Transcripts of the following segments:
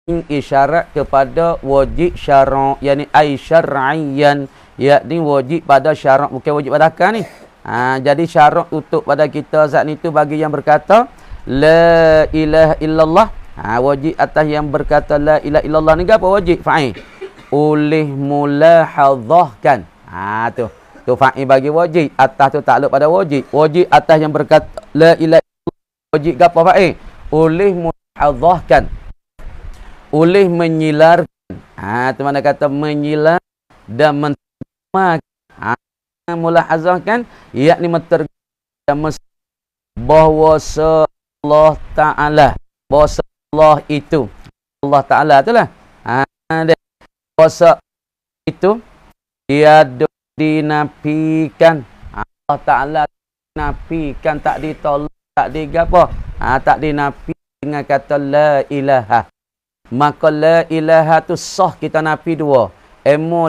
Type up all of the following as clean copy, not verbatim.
isyarat kepada wajib syara', yakni ai syar'iyyan, yakni wajib pada syarak, bukan wajib pada akal ni. Jadi syarat untuk pada kita saat ni tu bagi yang berkata la ilaha illallah, wajib atas yang berkata la ilaha illallah ni apa wajib fa'il oleh mulahadzahkan. Tu fa'il bagi wajib, atas tu takluk pada wajib. Wajib atas yang berkata la ilaha illallah, wajib apa fa'il oleh mulahadzahkan, oleh menyilarkan. Tu mana kata menyilar dan menterjemahkan. Mulahazahkan yakni menterjemahkan bahawa Allah Ta'ala, bahawa Allah itu, Allah Ta'ala itulah, bahawa itu tiada dinafikan. Allah Ta'ala dinafikan, tak ditolak, tak digapa, tak dinafi dengan kata la ilaha. Maka la ilaha tu sah kita nafi dua.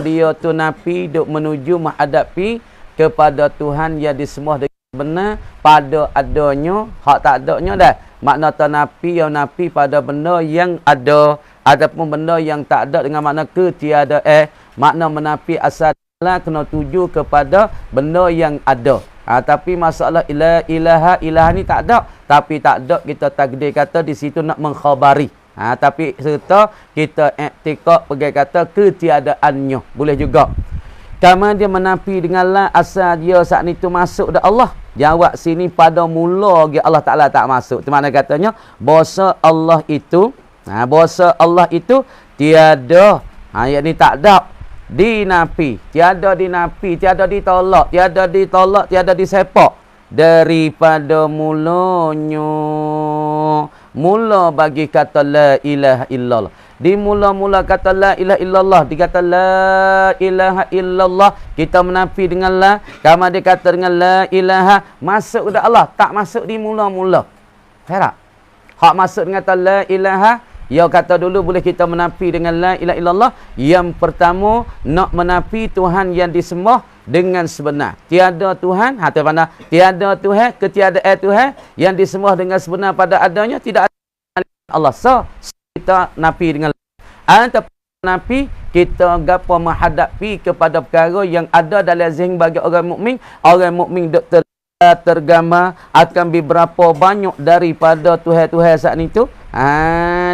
Dia tu nafi duk menuju menghadapi kepada Tuhan yang disembah dengan benar pada adanya, hak tak adanya dah. Makna nafi yang nafi pada benda yang ada ataupun benda yang tak ada dengan makna ketiada. Makna menafi asal kena tuju kepada benda yang ada. Tapi masalah la ilaha, ilaha ni tak ada. Tapi tak ada kita takdir kata di situ nak mengkhabari. Tapi serta kita i'tikad pergi kata ketiadaannya boleh juga. Kama dia menafi dengan la asal dia saat ni tu masuk dah Allah. Jawab sini pada mula dia Allah Ta'ala tak masuk. Itu makna katanya bahasa Allah itu, bahasa Allah itu tiada, yakni tak ada dinafi, tiada dinafi, tiada ditolak, tiada disepak daripada mulanya. Mula bagi kata la ilaha illallah. Di mula-mula kata la ilaha illallah, dikata la ilaha illallah, kita menafi dengan la. Kama dia kata dengan la ilaha, masuk kepada Allah, tak masuk di mula-mula. Faham tak? Hak masuk dengan kata la ilaha, ya kata dulu boleh kita menafi dengan la ilaha illallah. Yang pertama, nak menafi Tuhan yang disembah dengan sebenar. Tiada Tuhan, tu mana? Tiada Tuhan, ketiadaan Tuhan yang disembah dengan sebenar pada adanya, tidak ada Allah. So, kita nafi dengan ataupun nafi kita gapo menghadapi kepada perkara yang ada dalam zihn bagi orang mukmin. Orang mukmin dok tergama akan beberapa banyak daripada Tuhan-Tuhan saat itu.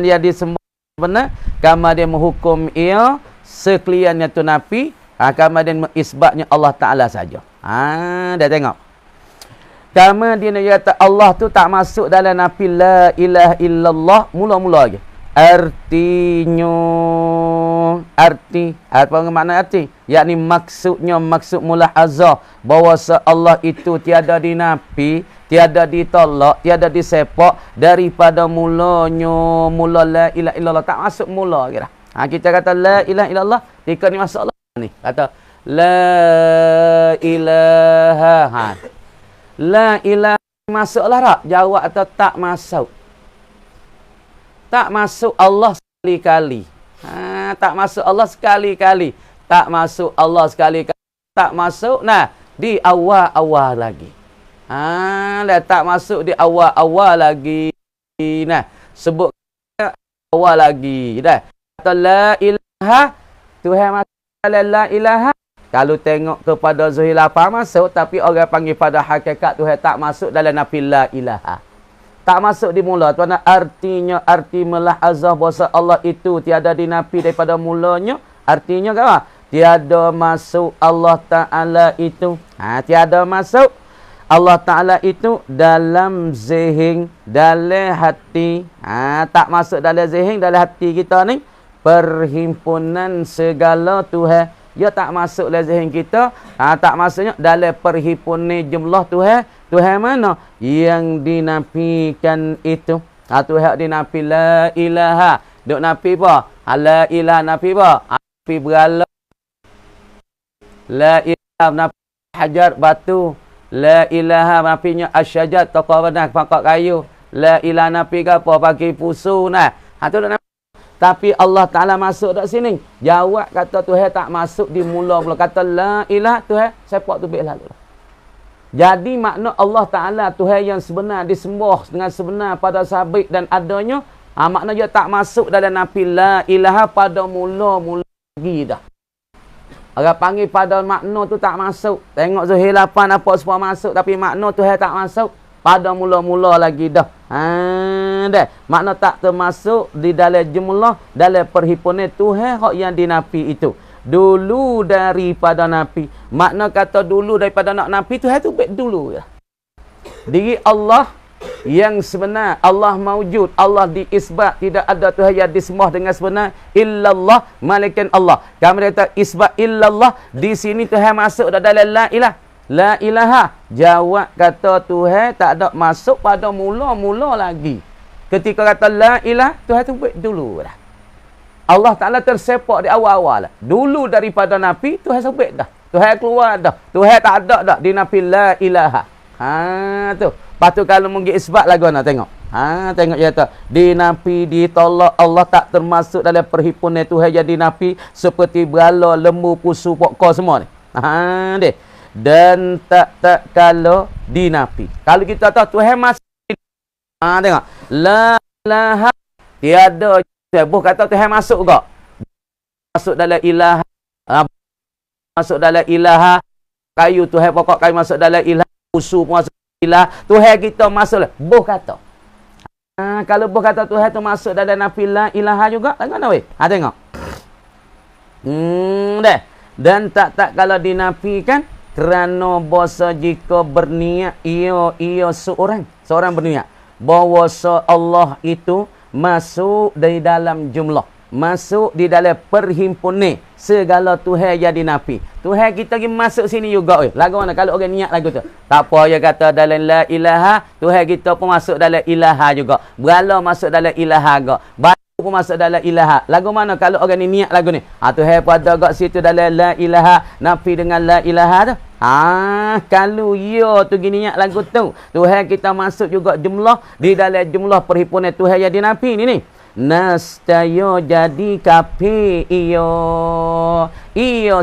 Dia disembah benar, kama dia menghukum ia sekaliannya tu nafi. Kemudian isbatnya Allah Ta'ala saja. Dah tengok. Kemudian dia kata Allah tu tak masuk dalam nafi la ilaha illallah mula-mula lagi. Artinya, apa makna arti? Yakni maksudnya, maksud mulahazah bahawa Allah itu tiada dinafi, tiada ditolak, tiada disepak daripada mulanya. Mula la ilaha illallah tak masuk mula lagi dah. Kita kata la ilaha illallah, tika ni masuk Allah ni. Kata la ilaha. La ilaha masuklah tak? Jawab atau tak masuk? Tak masuk Allah sekali-kali. Tak masuk Allah sekali-kali. Tak masuk Allah sekali-kali. Tak masuk di awal-awal lagi. Tak masuk di awal-awal lagi. Sebut awal lagi dah. Kata la ilaha, Tuhan masuk la ilaha. Kalau tengok kepada zahir lapar masuk, tapi orang panggil pada hakikat Tuhan tak masuk dalam nafi la ilaha. Tak masuk di mula. Tuan artinya, arti melahazah bahawa Allah itu tiada dinafi daripada mulanya. Artinya apa? Tiada masuk Allah Ta'ala itu. Tiada masuk Allah Ta'ala itu dalam zihn, dalam hati. Tak masuk dalam zihn, dalam hati kita ni. Perhimpunan segala Tuhan. Dia tak masuk dalam zihn kita. Tak masuknya dalam perhimpunan jumlah Tuhan. Tuhan mana? Yang dinafikan itu. Tuhan dinafi la ilaha. Duk nafi apa? La ilaha nafi apa? Nafi berala. La ilaha nafi hajar batu. La ilaha nafinya asyajar tokoh benar pangkat kayu. La ilaha nafi apa? Pakai pusu nah. Tu duk nafi. Tapi Allah Ta'ala masuk kat sini. Jawab kata Tuhan tak masuk di mula-mula. Kata la ilaha Tuhan, sepak tu baik lalu. Jadi makna Allah Ta'ala Tuhan yang sebenar disembah dengan sebenar pada sabit dan adanya Makna dia tak masuk dalam nafi la ilaha pada mula-mula lagi dah. Orang panggil pada makna tu tak masuk. Tengok Zuhair 8 apa semua masuk tapi makna tu tak masuk. Pada mula-mula lagi dah. Dah. Makna tak termasuk di dalam jumlah dalam perhimpunan Tuhan hak yang dinafi itu. Dulu daripada nafi. Makna kata dulu daripada nak nafi Tuhan tu baik dulu ya. Diri Allah yang sebenar, Allah maujud, Allah diisbat, tidak ada Tuhan yang disembah dengan sebenar illallah melainkan Allah. Kami kata isbat illallah, di sini Tuhan masuk dalam la ilah. La ilaha. Jawab kata Tuhan tak ada masuk pada mula-mula lagi. Ketika kata la ilah, Tuhan tu buat dulu dah. Allah Ta'ala tersepak di awal-awal lah. Dulu daripada nafi, Tuhan sebut dah. Tuhan keluar dah. Tuhan tak ada dah di nafi la ilaha. Tu. Lepas tu kalau mungkin isbat lagu nak tengok. Tengok dia kata. Dinafi, ditolak, Allah tak termasuk dalam perhimpunan Tuhan yang dinafi. Seperti berala, lembu, pusu, pokok semua ni. Deh. Dan tak kalau dinafi. Kalau kita tahu Tuhan masuk. Tengok. La ilaha. Tiada. Buh kata Tuhan masuk ke? Masuk dalam ilaha. Masuk dalam ilaha. Kayu Tuhan pokok kayu masuk dalam ilaha. Pusu pun masuk ilah. Tuhan kita masuk lah. Boh kata. Kalau boh kata Tuhan tu masuk dalam nafi la ilaha juga. Tengok nak weh. Tengok. Dah. Dan tak kalau dinafikan. Kerana bahasa jika berniat. Ia seorang berniat. Bahawa Allah itu masuk dari dalam jumlah. Masuk di dalam perhimpunan segala Tuhan yang dinafi. Tuhan kita pergi masuk sini juga. Lagu mana kalau orang niat lagu tu? Tak apa dia kata dalam la ilaha. Tuhan kita pun masuk dalam ilaha juga. Berala masuk dalam ilaha juga. Batu pun masuk dalam ilaha. Lagu mana kalau orang ni niat lagu ni? Tuhan pada kat situ dalam la ilaha. Nafi dengan la ilaha tu. Kalau ya tu gini niat lagu tu. Tuhan kita masuk juga jumlah. Di dalam jumlah perhimpunan Tuhan yang dinafi ni. Nascaya jadi kafir ia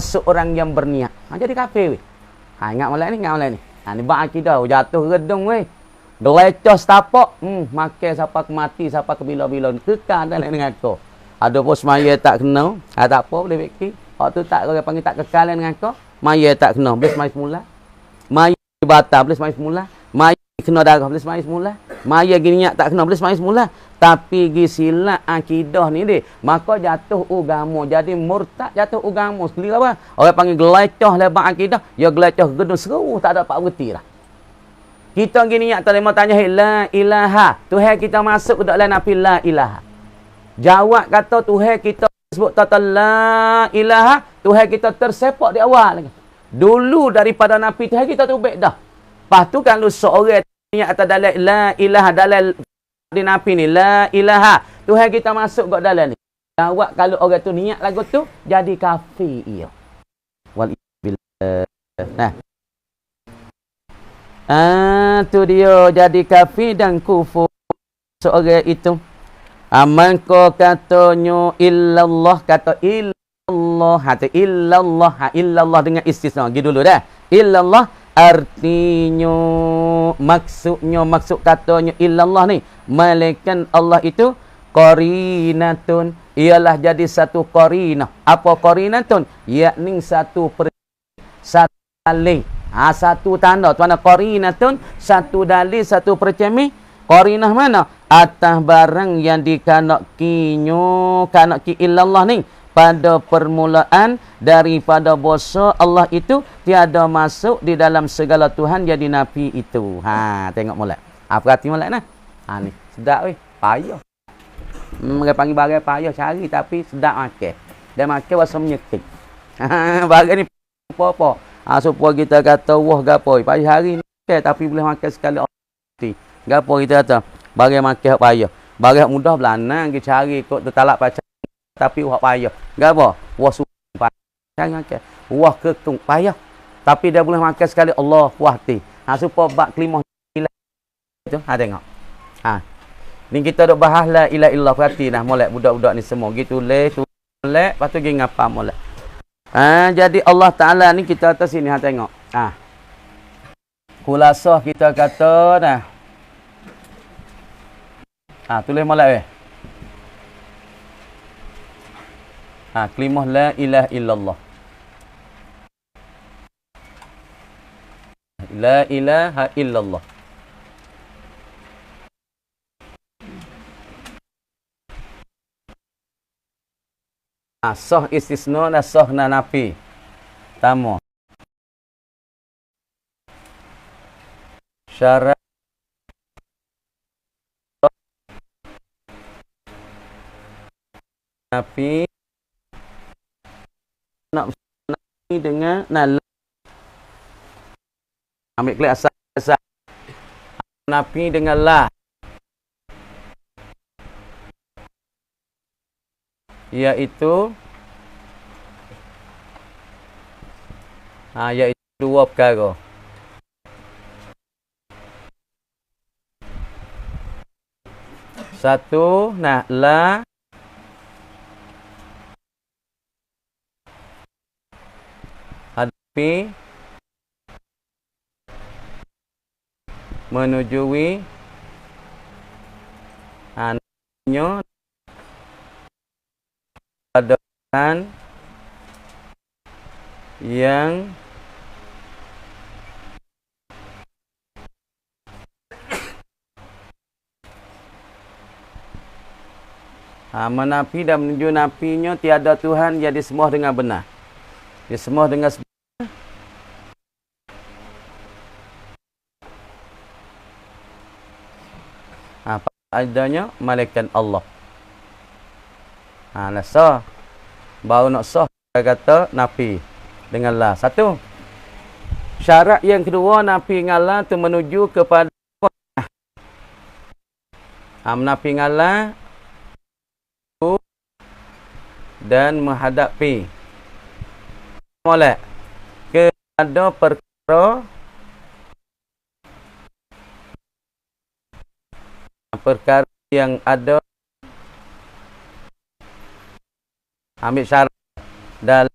seorang yang berniat. Jadi kafir weh. Ingat malam ni. Ni bak akidah jatuh gedung weh. Gelecah setapak. Makan siapa ke mati, siapa ke bila-bila. Kekal dalam dengan aku. Ada pun semaya tak kena. Tak apa boleh fikir. Waktu tak orang panggil tak kekal dengan aku. Maya tak kena. Boleh semai semula. Maya batal. Boleh semai semula. Maya kena darah. Boleh semai semula. Maya gini tak kena. Boleh semai semula. Tapi gisilah akidah ni deh. Maka jatuh agama. Jadi murtad jatuh agama. Sekali apa? Orang panggil gelecah lebar akidah. Ya gelecah gedung seru. Tak dapat berhenti lah. Kita gini tak boleh tanya. La ilaha. Tuhan kita masuk ke dalam nafi la ilaha. Jawab kata Tuhan kita sebut tata la ilaha. Tuhan kita tersepak di awal lagi. Dulu daripada nafi Tuhan kita tu baik dah. Lepas tu kalau seorang niat atas dalam la ilaha dalam di nafi ni la ilaha. Tuhan kita masuk kat dalam ni. Jawab kalau orang tu niat lagu tu jadi kafir ia. Wal billah. Tu dia jadi kafir dan kufur seorang itu. Maka katanya illallah kata illallah illallah dengan istisna. Pergi dulu dah. Illallah artinya maksud katanya illallah ni malaikat Allah itu qarinatun ialah jadi satu qarinah. Apa qarinatun? Yakni satu dalil. Satu tanda. Tuan qarinatun satu dalil satu percami. Qarinah mana? Atas barang yang dikanaki illallah ni pada permulaan daripada bahasa Allah itu tiada masuk di dalam segala Tuhan yang dinafi itu. Tengok molek. Perhati molek nah. Ni sedap weh. Payah. Mereka panggil barang payah cari tapi sedap makan. Dia makan rasa menyekik. Barang ni apa-apa. Supaya kita kata wah gapo. Payah hari ni tapi boleh makan sekali. Gapo kita kata barang makan hak payah. Barang mudah belanang kita cari kok tertalak pacar tapi wah payah. Gapo? Wah sumpah. Jangan makan. Wah kekung payah. Tapi dia boleh makan sekali Allah puas hati. Supaya bak kelimah itu. Tengok. Ni kita duk bahas la ilaha illallah. Perhati dah molek budak-budak ni semua. Gitu leh tu molek, lepas tu gi ngapa molek. Jadi Allah Taala ni kita atas sini tengok. Khulasah kita kata dah. Tulis molek weh. Kalimah la ilaha illallah. La ilaha illallah. Sah istisna dan sah na nafi. Pertama. Syarat nafi nak nafi dengan nala. Ambil klik asal. Nafi dengan la. Iaitu iaitu dua perkara. Satu, la hadapi menujui namanya keadaan yang menafi dan menuju nafinya tiada Tuhan yang disembah dengan benar. Disembah dengan adanya malaikat Allah. Sah. Baru nak sah kata nafi dengan la. Satu. Syarat yang kedua nafi dengan la tu menuju kepada menafi dengan la dan menghadapi molek kepada perkara yang ada. Ambil syarat dalam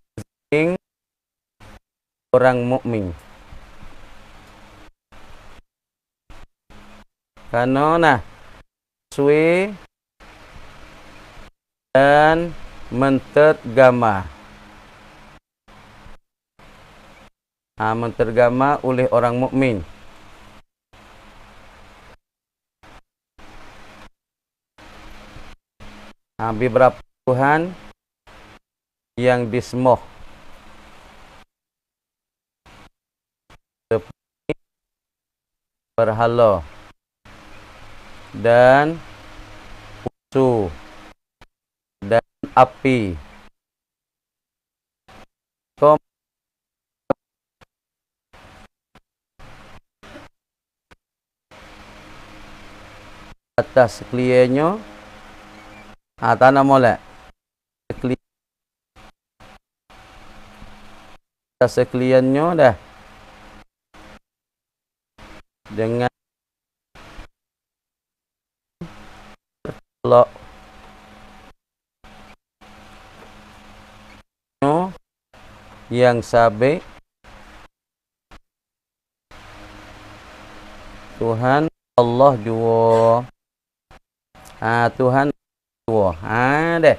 orang mukmin. Karena suai dan mentergama. Mentergama oleh orang mukmin. Beberapa Tuhan yang disembah seperti berhala dan usu dan api. Atas kliennya tanah molek atas kliennya dah dengan lo yang sabik Tuhan Allah jua. Tuhan jua. Deh.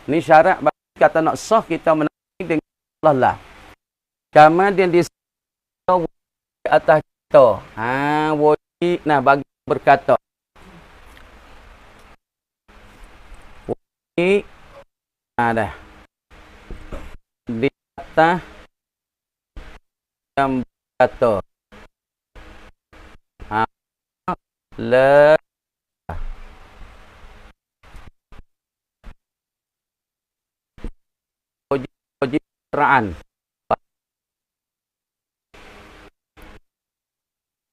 Ni syarat bagi kata nak sah kita menafi dengan Allah lah. Kemudian di atas kita. Wajib bagi berkata. Wajib. Dah. Di atas yang berkata. La wajib ra'an.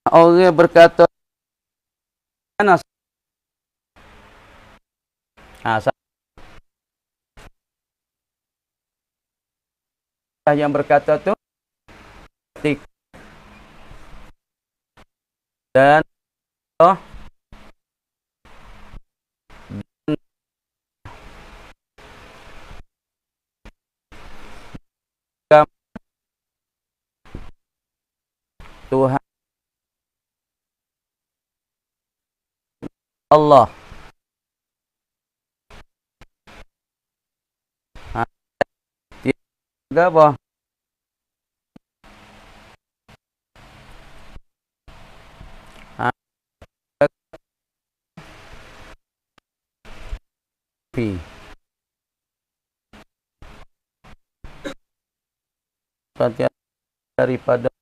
Orang berkata yang berkata tu dan Tuhan Allah apa? Ha, fi. Perhatian daripada tu.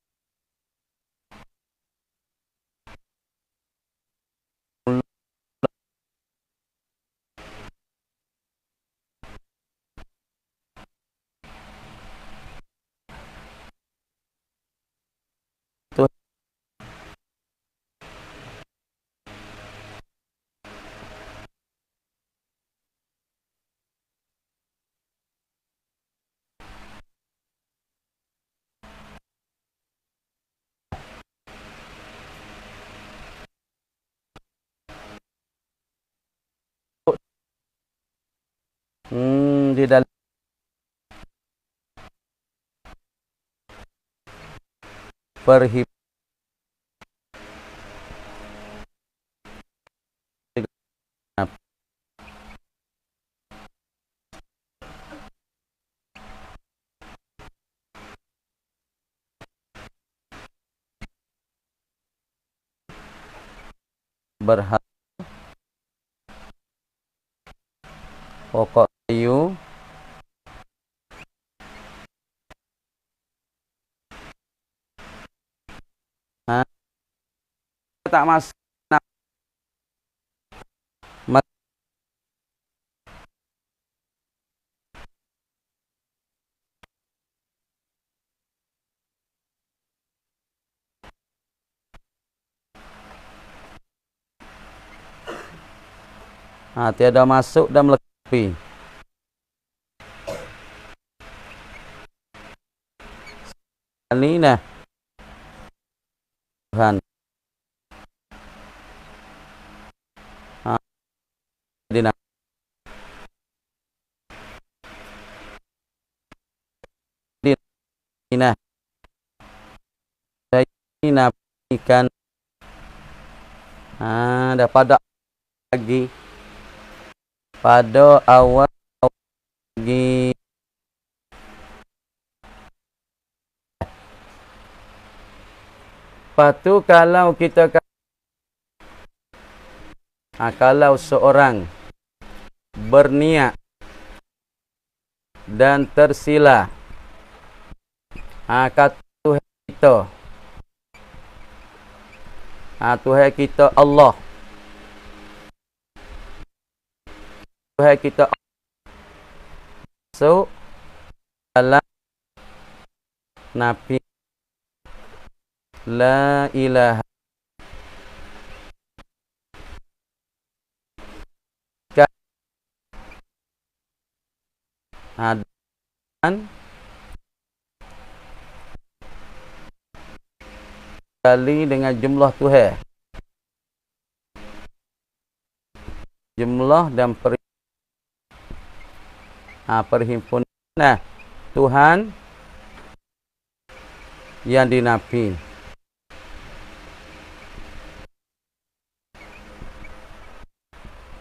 Di dalam perhimpunan berhak pokok kayu ha, tak masuk tiada masuk dan melengkapi. Ini nah Tuhan. Dina. Dina. Dina ikan. Dapat lagi pada awal lagi. Lepas tu kalau kita kalau seorang berniat dan tersila kata Tuhan kita Tuhan kita Allah, Tuhan kita masuk dalam Nabi la ilaha dan kali dengan jumlah Tuhan, jumlah dan perhimpunan Tuhan yang dinafi.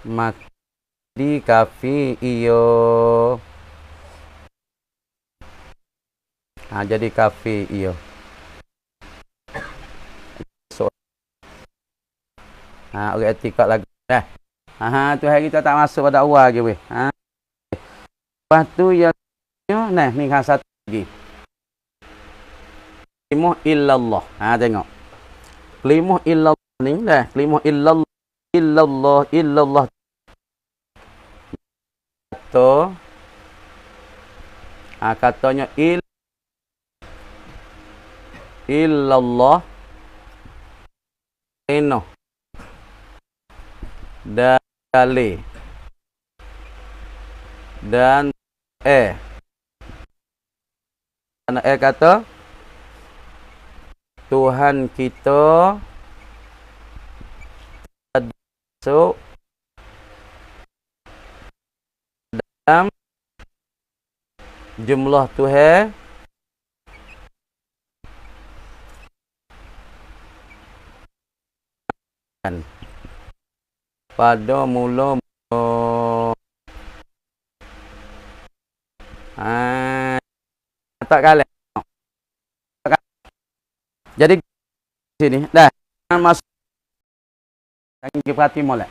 Maka di kafi iyo jadi kafi iyo orang etikot lagi Tuhan kita tak masuk pada awal lagi weh. Lepas tu yang ni satu lagi kalimah illallah. Tengok kalimah illallah ni kalimah illallah tu katanya illallah eno dan kali dan anak kata Tuhan kita masuk dalam jumlah Tuhan pada mula tak kalah. Jadi sini dah masuk kita perhati molek.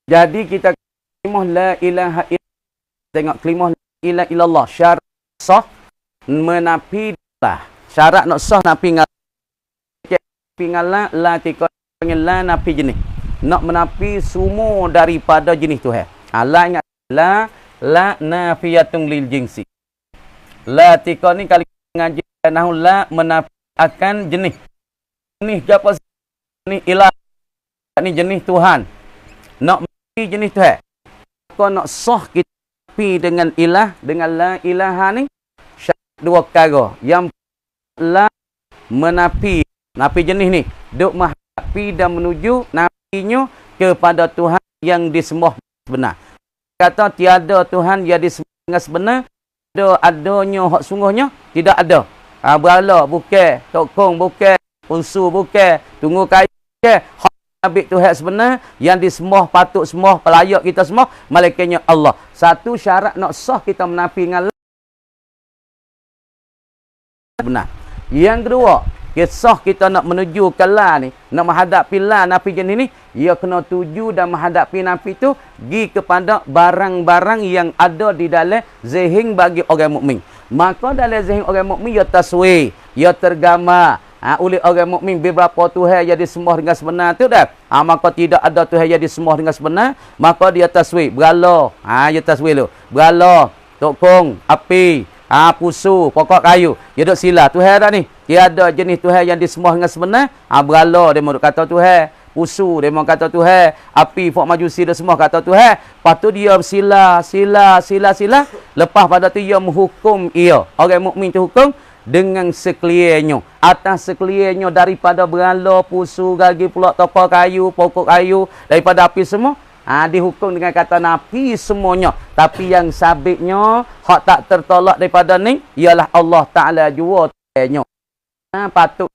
Jadi kita kalimah la ilaha illallah. Tengok kalimah la ilaha illallah syarat sah menafi lah. Syarat nak sah nafi ngala la tikon panggil la nafi jenis. Nak menafi semua daripada jenis tu la ingat la nafiyatun lil jinsi. La tikon ni kali ngaji nahu la menafi akan jenis. Jenis apa? Jenis ilah. Ni jenis Tuhan. Nak menafi jenis Tuhan. Kau nak sah kita nafi dengan ilah, dengan la ilaha ni dua perkara. Yang la menafi jenis ni duk menghadapi dan menuju nafinya kepada Tuhan yang disembah benar. Kata tiada Tuhan yang disembah dengan sebenar, adanya hak sungguhnya tidak ada. Berhala bukan, tokong bukan, unsur bukan, tunggu kayu bukan. Hak Nabi Tuhan sebenar yang disembah patut sembah pelayak kita semua malaikatnya Allah. Satu syarat nak sah kita menafi dengan benar. Yang kedua, kisah kita nak menuju ke la ni, nak menghadapi la nafi jenis ni, ia kena tuju dan menghadapi nafi tu pergi kepada barang-barang yang ada di dalam zihn bagi orang mukmin. Maka dalam zihn orang mukmin ia taswir, ia tergambar oleh orang mukmin beberapa Tuhan yang disembah dengan sebenar tu dah. Maka tidak ada Tuhan yang disembah dengan sebenar, maka dia taswir berhala. Dia taswir tu. Berhala, tokong, api, pusu, pokok kayu. Dia duk sila. Tuhan dah ni. Tiada jenis Tuhan yang disembah dengan sebenar. Berhala, dia mahu kata Tuhan. Pusu, dia mahu kata Tuhan. Api, fok majusi, dia semua kata Tuhan. Lepas tu dia sila. Lepas pada tu dia menghukum ia. Orang mukmin tu hukum dengan sekaliannya. Atas sekaliannya daripada berhala, pusu, gagi, pulak, topok kayu, pokok kayu, daripada api semua. Dihukum dengan kata nafi semuanya. Tapi yang sabitnya, hak tak tertolak daripada ni, ialah Allah Ta'ala jua Tuhannya. Patut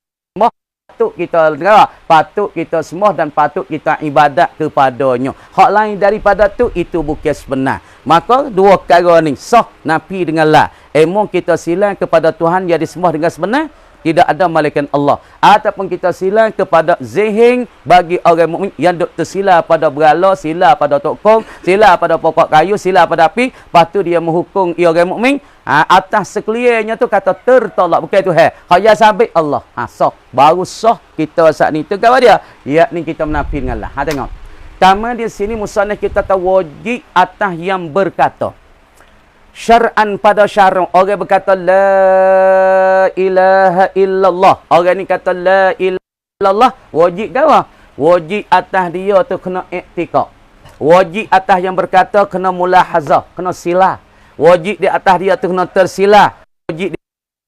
kita sembah dan patut kita ibadat kepadanya. Hak lain daripada tu, itu bukan sebenar. Maka, dua perkara ni, sah nafi dengan la. Emang kita sila kepada Tuhan yang disembah dengan sebenar, tidak ada malaikat Allah. Ataupun kita sila kepada zihn bagi orang mukmin yang duk tersila pada berhala, sila pada tokong, sila pada pokok kayu, sila pada api. Lepas tu dia menghukum orang mukmin. Atas sekaliannya tu kata tertolak. Bukan Tuhan. Hak yang sabit Allah. Sah. Baru sah kita saat ni. Itu kata dia. Yakni kita menafi dengan Allah. Tengok. Pertama di sini musannaf kita tahu wajib atas yang berkata. Syar'an pada syar'un. Orang berkata la ilaha illallah. Orang ni kata la ilaha illallah. Wajib ke apa? Wajib atas dia tu kena iktikad. Wajib atas yang berkata kena mulahazah. Kena sila. Wajib di atas dia tu kena tersila. Wajib di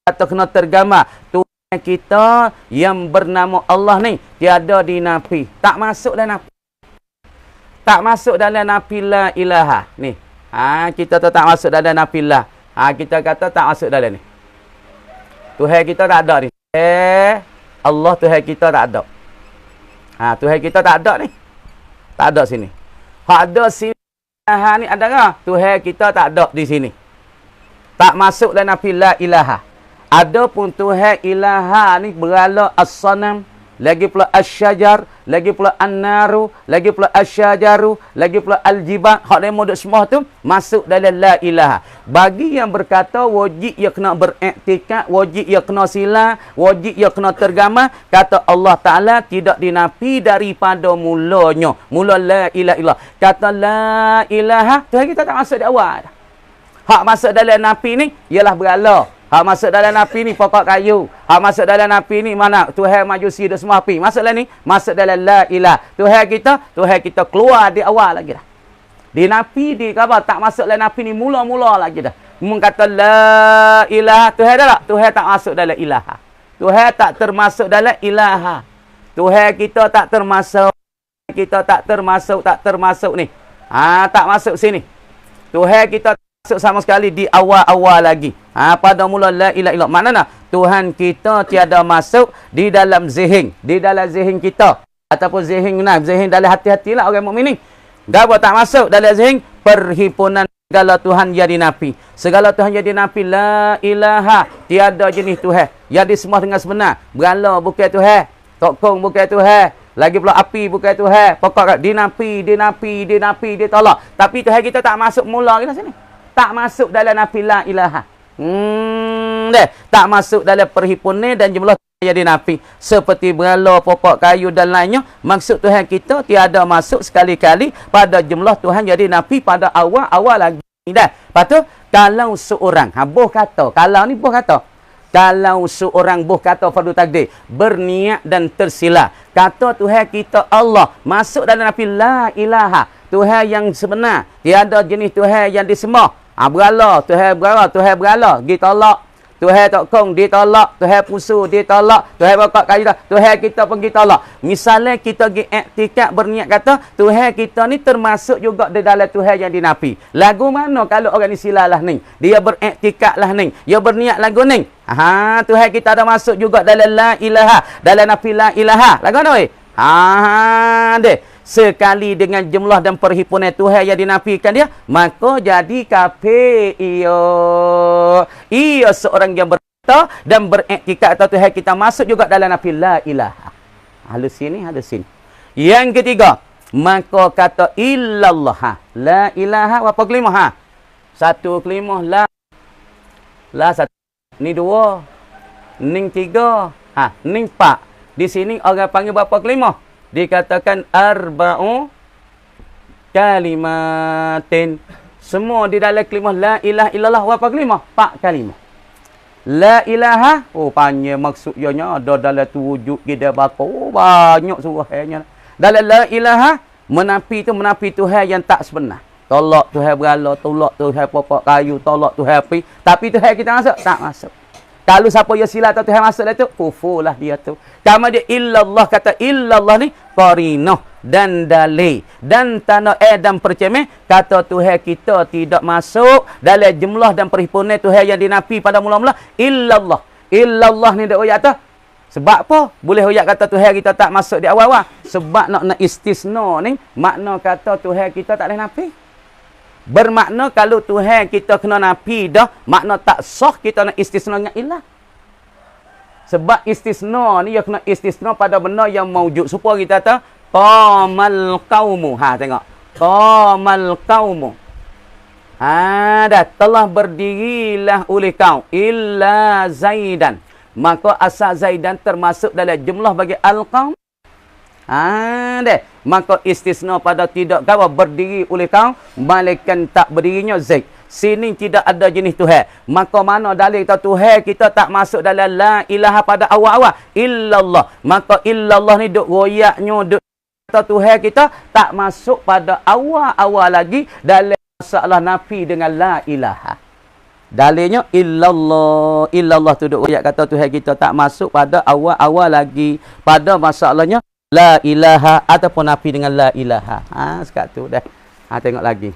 atas tu kena tergambar. Tuhan kita yang bernama Allah ni tiada dinafi. Tak masuk dalam nafi. Tak masuk dalam nafi la ilaha. Ni. Kita tak masuk dalam nafilah. Kita kata tak masuk dalam ni. Tuhan kita tak ada ni. Allah Tuhan kita tak ada. Tuhan kita tak ada ni. Tak ada sini. Hak ada sini ni ada ke? Tuhan kita tak ada di sini. Tak masuk dalam nafilah ilaha. Adapun Tuhan ilaha ni berhala as-sanam, lagi pula asyajar, lagi pula an-naru, lagi pula asyajaru, lagi pula al-jibal. Hak demo duk semua tu masuk dalam la ilaha. Bagi yang berkata wajib ia kena beriktikad, wajib ia kena sila, wajib ia kena tergambar, kata Allah Taala tidak dinafi daripada mulanya. Mula la ilaha illallah. Kata la ilaha, Tuhan kita tak masuk di awal. Hak masuk dalam nafi ni ialah berhala. Hak masuk dalam nafi ni pokok kayu. Hak masuk dalam nafi ni mana? Tuhan majusi dan semua api. Masuk dalam ni, masuk dalam la ilah. Tuhan kita keluar di awal lagi dah. Di nafi di apa? Tak masuk dalam nafi ni mula-mula lagi dah. Mengkata la ilah. Tuhan dah tak? Tuhan tak masuk dalam ilaha. Tuhan tak termasuk dalam ilaha. Tuhan kita tak termasuk. Kita tak termasuk ni. Tak masuk sini. Tuhan kita masuk sama sekali di awal-awal lagi. Pada mula la ilaha illallah. Maknanya Tuhan kita tiada masuk di dalam zihn. Di dalam zihn kita. Ataupun zihn dalam hati-hati lah orang mukmin ni. Dah tak masuk dalam zihn perhimpunan segala Tuhan yang dinafi. Segala Tuhan yang dinafi. La ilaha. Tiada jenis Tuhan yang disembah dengan sebenar. Berhala bukan Tuhan. Tokong bukan Tuhan. Lagi pula api bukan Tuhan. Pokok dinafi, ditolak. Tapi Tuhan kita tak masuk mula kita sini. Tak masuk dalam nafi la ilaha. Tak masuk dalam perhimpunan dan jumlah yang dinafi. Seperti berhala, pokok kayu dan lainnya. Maksud Tuhan kita tiada masuk sekali-kali pada jumlah Tuhan yang dinafi pada awal-awal lagi. Lepas tu, kalau seorang, boh kata, kalau ni boh kata, kalau seorang boh kata fardu takdir, berniat dan tersila, kata Tuhan kita Allah, masuk dalam nafi la ilaha, Tuhan yang sebenar, tiada jenis Tuhan yang disembah. Berhala, Tuhan berhala, ditolak. Tuhan tokong, ditolak. Tuhan pusu, ditolak. Tuhan bakar kayu, Tuhan kita pun ditolak. Misalnya kita pergi iktikad berniat kata, Tuhan kita ni termasuk juga di dalam Tuhan yang dinafi. Lagu mana kalau orang ni silalah ni? Dia beriktikad lah ni. Dia berniat lagu ni. Tuhan kita ada masuk juga dalam la ilaha. Dalam nafi la ilaha. Lagu mana weh? Deh. Sekali dengan jumlah dan perhimpunan Tuhan yang dinafikan dia, maka jadi kafir. Ia seorang yang berkata dan beriktikad atau Tuhan kita masuk juga dalam nafi la ilaha. Halusin. Yang ketiga, maka kata illallah. La ilaha apa kelimah? Satu kelimah la satu. Ni dua. Ni tiga. Ni empat. Di sini orang panggil berapa kelimah? Dikatakan arba'u kalimatin. Semua di dalam kalimah la ilaha illallah berapa kalimah? 4 kalimah. La ilaha, panjang maksudnya ada dalam tu wujud kita bakar. Banyak surahnya. Dalam la ilaha, menafi Tuhan yang tak sebenar. Tolak Tuhan berhala, tolak Tuhan pokok kayu, tolak Tuhan api. Tapi Tuhan kita masuk? Tak masuk. Kalau siapa yang silap atau Tuhan masuk dah tu, kufurlah dia tu. Kama dia illallah, kata illallah ni qarinah dan dalil dan tanah dan percemeh, kata Tuhan kita tidak masuk dalam jumlah dan perhimpunan Tuhan yang dinafi pada mula-mula illallah. Illallah ni dak ayat tu. Sebab apa? Boleh ayat kata Tuhan kita tak masuk di awal-awal. Sebab nak istisna ni makna kata Tuhan kita tak boleh nafi. Bermakna kalau Tuhan kita kena nafi dah, makna tak sah kita nak istisna dengan ilah. Sebab istisna ni dia kena istisna pada benda yang maujud. Supaya kita kata qamal qaumu. Tengok. Qamal qaumu. Dah telah berdirilah oleh kaum illa Zaidan. Maka asal Zaidan termasuk dalam jumlah bagi al-qaum. Maka istisna pada tidak kau berdiri oleh kaum, malaikat tak berdirinya Zaid. Sini tidak ada jenis Tuhan. Maka mana dalil kata Tuhan kita tak masuk dalam la ilaha pada awal-awal illallah. Maka illallah ni duk royaknya duk kata Tuhan kita tak masuk pada awal-awal lagi dalam masalah nafi dengan la ilaha. Dalilnya illallah. Illallah tu duk royak kata Tuhan kita tak masuk pada awal-awal lagi pada masalahnya la ilaha ataupun nafi dengan la ilaha. Sekat tu dah. Tengok lagi.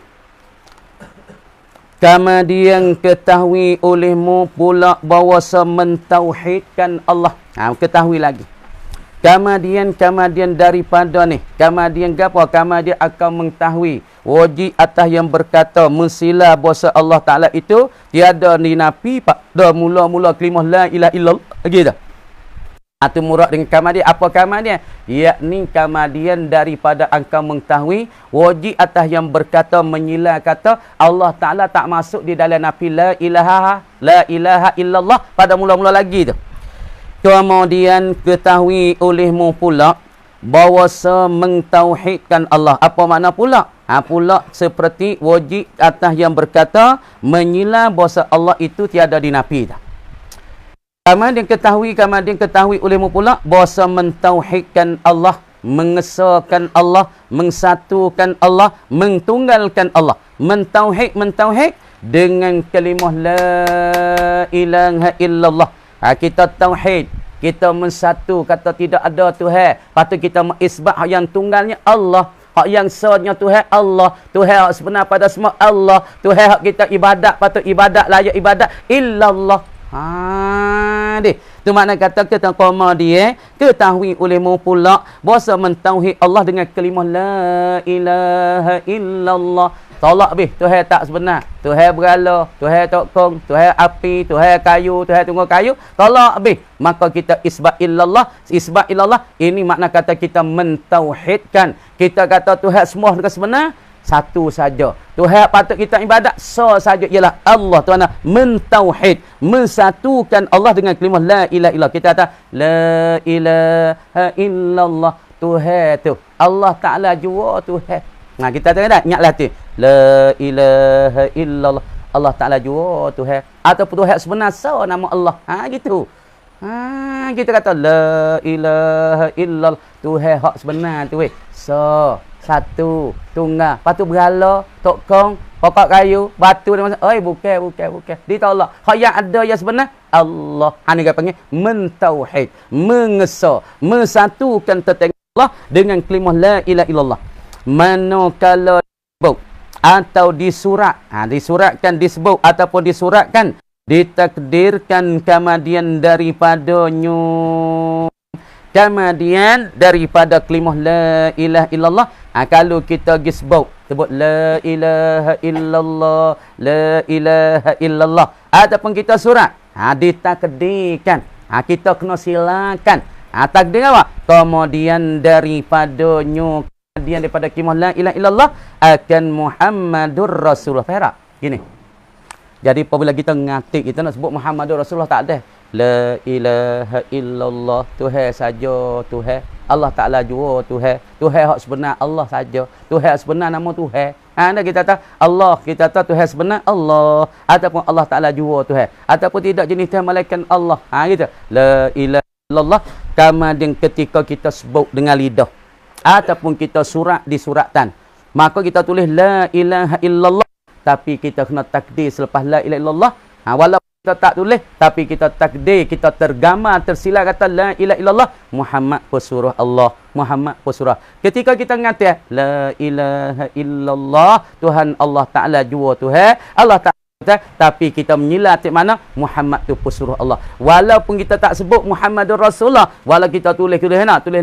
Kemudian ketahui olehmu pula bahawa mentauhidkan Allah. Ketahui lagi. Kemudian daripada ni. Kemudian apa? Kemudian akan mengetahui wajib atas yang berkata mensila bahawa Allah Ta'ala itu tiada ni nafi pada mula-mula kalimah la ilaha illallah. Gitu. Itu murad dengan kamadian. Apa kamadian? Yakni kamadian daripada engkau mengetahui wajib atas yang berkata menyila kata Allah Ta'ala tak masuk di dalam nafi la ilaha illallah pada mula-mula lagi tu. Kemudian ketahui olehmu pula bahawa mentauhidkan Allah. Apa makna pula? Pula seperti wajib atas yang berkata menyila bahawa Allah itu tiada dinafi dah. Kemudian ketahui olehmu pula bahawa mentauhidkan Allah, mengesahkan Allah, mengsatukan Allah, mentunggalkan Allah. Mentauhid dengan kalimah la ilaha illallah. Kita tauhid, kita mensatu, kata tidak ada Tuhan. Patut kita mengisbat yang tunggalnya Allah. Hak yang sahnya Tuhan Allah. Tuhan hak sebenar pada semua Allah. Tuhan hak kita ibadat, patut ibadat, layak ibadat illallah. Tu makna kata kita kemudian ketahui olehmu pula bahawa mentauhid Allah dengan kalimah la ilaha illallah. Tolak habis. Tuhan tak sebenar. Tuhan berhala. Tuhan tokong. Tuhan api. Tuhan kayu. Tuhan tunggu kayu. Tolak habis. Maka kita isbat illallah. Isbat illallah. Ini makna kata kita mentauhidkan. Kita kata Tuhan semua dengan sebenar. Satu saja. Tuhan patut kita ibadat. So saja ialah Allah. Tuhan mentauhid. Mensatukan Allah dengan kalimah la ilaha illallah. Kita kata la ilaha illallah. Tuhan tu. Allah Ta'ala jua Tuhan. Nah, kita tahu dah, ingatlah tu. La ilaha illallah. Allah Ta'ala jua Tuhan. Ataupun Tuhan sebenar so nama Allah. Gitu. Kita kata la ilaha illallah. Tuhan hak sebenar tu. So, satu, tunggal. Lepas tu berhala, tokong, pokok kayu, batu dan masa. Bukan. Ditolak. Hak yang ada yang sebenar, Allah. Ini dia panggil mentauhid. Mengesah. Mensatukan tentang Allah dengan kalimah la ilaha illallah. Manakala disebut atau disurat, disuratkan disebut ataupun disuratkan, ditakdirkan kemudian daripadanya, kemudian daripada kalimah la ilaha illallah. Kalau kita sebut la ilaha illallah, la ilaha illallah, ataupun kita surat, ditakdirkan, kita kena silakan, takdir apa? Kemudian daripadanya, kemudian daripada kalimah la ilaha illallah akan Muhammadur Rasulullah. Faham? Gini. Jadi apabila kita ngatik, kita nak sebut Muhammadur Rasulullah, tak ada. La ilaha illallah. Tuhan saja Tuhan. Allah Ta'ala jua Tuhan. Tuhan hak sebenar Allah saja. Tuhan sebenar nama Tuhan. Anda kita kata Allah, kita kata Tuhan sebenar Allah. Ataupun Allah Ta'ala jua Tuhan. Ataupun tidak jenis Tuhan malaikat Allah. Gitu. La ilaha illallah. Kemudian ketika kita sebut dengan lidah. Ataupun kita surat di suratan, maka kita tulis la ilaha illallah, tapi kita kena takdir selepas la ilaha illallah. Walaupun kita tak tulis, tapi kita takdir, kita tergambar, tersilat kata la ilaha illallah, Muhammad pesuruh Allah, Muhammad pesuruh. Ketika kita ngata la ilaha illallah, Tuhan Allah Ta'ala jua Tuhan, Allah Ta'ala, tapi kita menyilat mana Muhammad tu pesuruh Allah. Walaupun kita tak sebut Muhammadur Rasulullah, walau kita tulis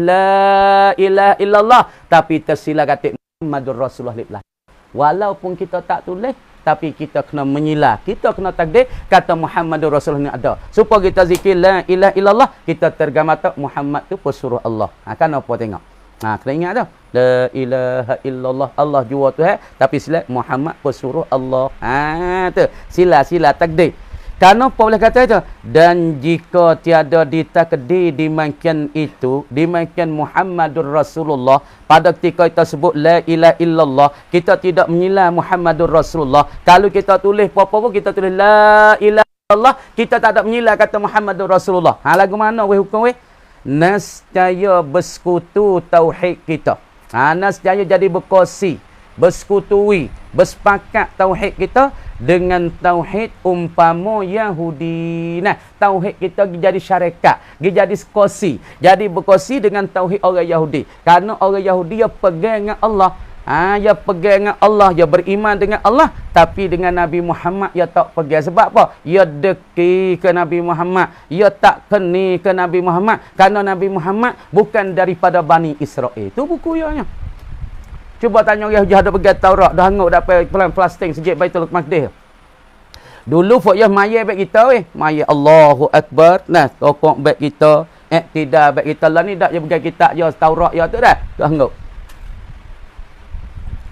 la ilaha illallah, tapi tersilat kata Muhammadur Rasulullah. Walaupun kita tak tulis, tapi kita kena menyilat, kita kena takdir kata Muhammadur Rasulullah ni ada. Supaya kita zikir la ilaha illallah, kita tergambar tak Muhammad tu pesuruh Allah. Kan apa tengok? Kena ingat tu. La ilaha illallah, Allah jua Tuhan, tapi sila Muhammad pesuruh Allah. Tu. Sila takdir. Kerana apa boleh kata itu? Dan jika tiada ditakdir dimakan itu, dimakan Muhammadur Rasulullah, pada ketika kita sebut la ilaha illallah, kita tidak menyilah Muhammadur Rasulullah. Kalau kita tulis apa-apa pun kita tulis la ilaha illallah, kita tak ada menyilah kata Muhammadur Rasulullah. Lagu mana weh hukum weh? Nescaya bersekutu tauhid kita. Nescaya jadi berkongsi, bersekutui, bersepakat tauhid kita dengan tauhid umpama Yahudi. Tauhid kita jadi syarikat, jadi sekongsi, jadi berkongsi dengan tauhid orang Yahudi. Karena orang Yahudi dia pegang dengan Allah. Ya pegang dengan Allah, ya beriman dengan Allah, tapi dengan Nabi Muhammad ya tak pegang. Sebab apa? Ya deki ke Nabi Muhammad, ya tak keni ke Nabi Muhammad, kerana Nabi Muhammad bukan daripada Bani Israel. Itu buku ianya. Cuba tanya orang Yahudi ada pegang Taurat, dah hanguk dapat pelan plastik sejak Baitul Maqdis. Dulu fok ya maya baik kita maya Allahu Akbar. Tokok baik kita, tidak baik kita lah ni dak je pegang kitab ya Taurat ya tu dah. Dah hanguk.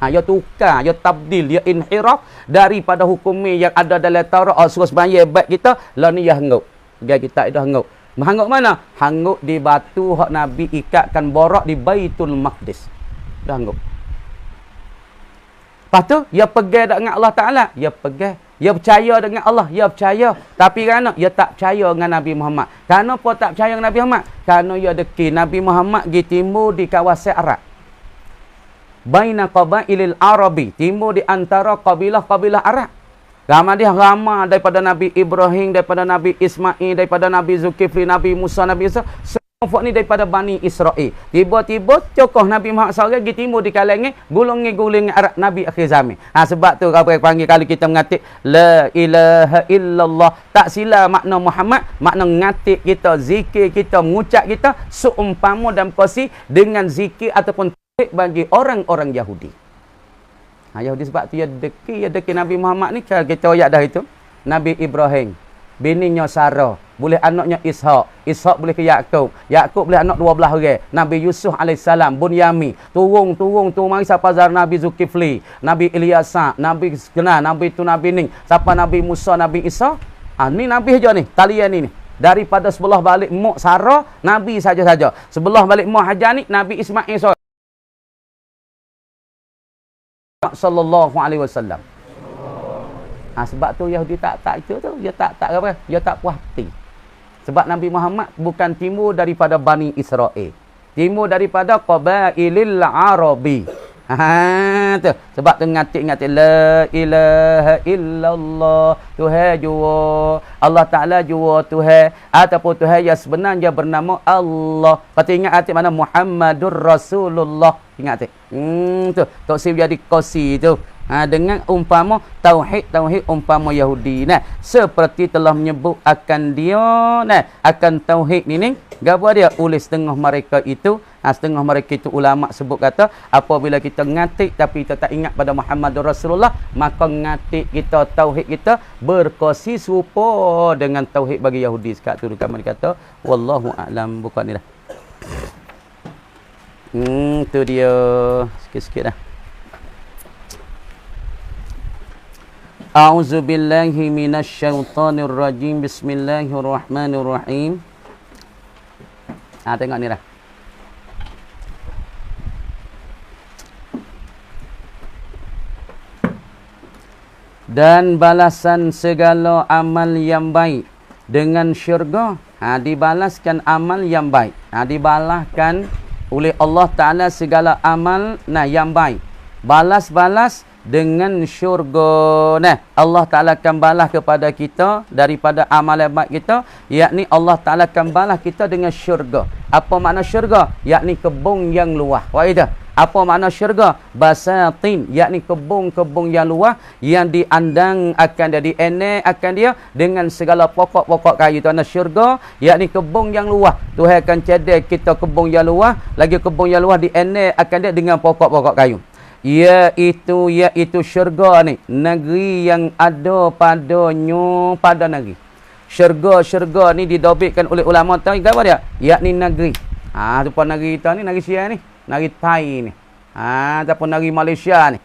Ya tukar, ya tabdil, ya inhiraf daripada hukum yang ada dalam Taurat. Suruh semaya baik kita, lah ni ya hanguk. Pegang kitab dah hanguk. Hanguk mana? Hanguk di batu hak Nabi ikatkan borak di Baitul Maqdis. Dah hanguk. Lepas tu, ya pegang dengan Allah Ta'ala. Ya pegang. Ya percaya dengan Allah. Ya percaya. Tapi kerana ya tak percaya dengan Nabi Muhammad. Kerana apa tak percaya dengan Nabi Muhammad? Kerana ya deki Nabi Muhammad pergi timur di kawasan Arab. Baina qabailil Arabi. Timur di antara kabilah-kabilah Arab. Ramai daripada Nabi Ibrahim, daripada Nabi Ismail, daripada Nabi Zulkifli, Nabi Musa, Nabi Isa. Semua ni daripada Bani Israel. Tiba-tiba cokoh Nabi Muhammad SAW pergi timur di kalangan gulung-gulung Arab Nabi akhir zaman. Sebab tu apa panggil kalau kita mengatik la ilaha illallah, tak sila makna Muhammad, makna ngatik kita, zikir kita, mengucap kita seumpama dan persis dengan zikir ataupun bagi orang-orang Yahudi. Yahudi sebab tu ya deki Nabi Muhammad ni kita ayat dah itu. Nabi Ibrahim, bininya Sarah, boleh anaknya Ishak, Ishak boleh ke Yakub, Yakub boleh anak 12 orang. Nabi Yusuf alaihissalam, Bunyami, turun mari siapa zar Nabi Zulkifli, Nabi Ilyasa, Nabi Kena, Nabi tu Nabi Ning, siapa Nabi Musa, Nabi Isa. Ni Nabi aja ni, talian ni. Daripada sebelah balik mak Sarah, Nabi saja-saja. Sebelah balik mak Hajani, Nabi Ismail sallallahu alaihi wasallam. Sebab tu Yahudi tak itu tu, dia tak apa, dia tak puas hati. Sebab Nabi Muhammad bukan timur daripada Bani Israel. Timur daripada qabailil Arabi. Tu. Sebab tu ngatik la ilaha illallah, Tuhan jua, Allah Taala jua Tuhan, ataupun Tuhan yang sebenarnya bernama Allah. Kau ingat atik mana Muhammadur Rasulullah. Ingat atik. Tu. Tok Sif jadi kosi tu. Dengan umpama tauhid umpama Yahudi. Seperti telah menyebut akan dia, akan tauhid ni gapo dia oleh setengah mereka itu, setengah mereka itu ulama sebut kata apabila kita ngatik tapi kita tak ingat pada Muhammadur Rasulullah, maka ngatik kita tauhid kita berkosi serupa dengan tauhid bagi Yahudi. Sekat tu kami kata wallahu a'lam, bukan ni dah. Tu dia sikit-sikit dah. A'udzu billahi minasyaitonir rajim. Bismillahirrahmanirrahim. Tengok ni dah. Dan balasan segala amal yang baik dengan syurga. Dibalaskan amal yang baik. Dibalaskan oleh Allah Ta'ala segala amal yang baik. Balas dengan syurga. Allah Ta'ala akan balas kepada kita daripada amal baik kita, yakni Allah Ta'ala akan balas kita dengan syurga. Apa makna syurga? Yakni kebun yang luas. Waidah. Apa makna syurga? Basatin, yakni kebun-kebun yang luas yang diandang akan dia, dienek akan dia dengan segala pokok-pokok kayu. Itu makna syurga, yakni kebun yang luas. Tuhan akan cedek kita kebun yang luas, lagi kebun yang luas dienek akan dia dengan pokok-pokok kayu. Iaitu syurga ni, negeri yang ada padanya pada negeri. Syurga ni didobitkan oleh ulama tahu apa dia? Yakni negeri. Supaya negeri kita ni, negeri Sia ni, negeri Thai ni. Ataupun negeri Malaysia ni.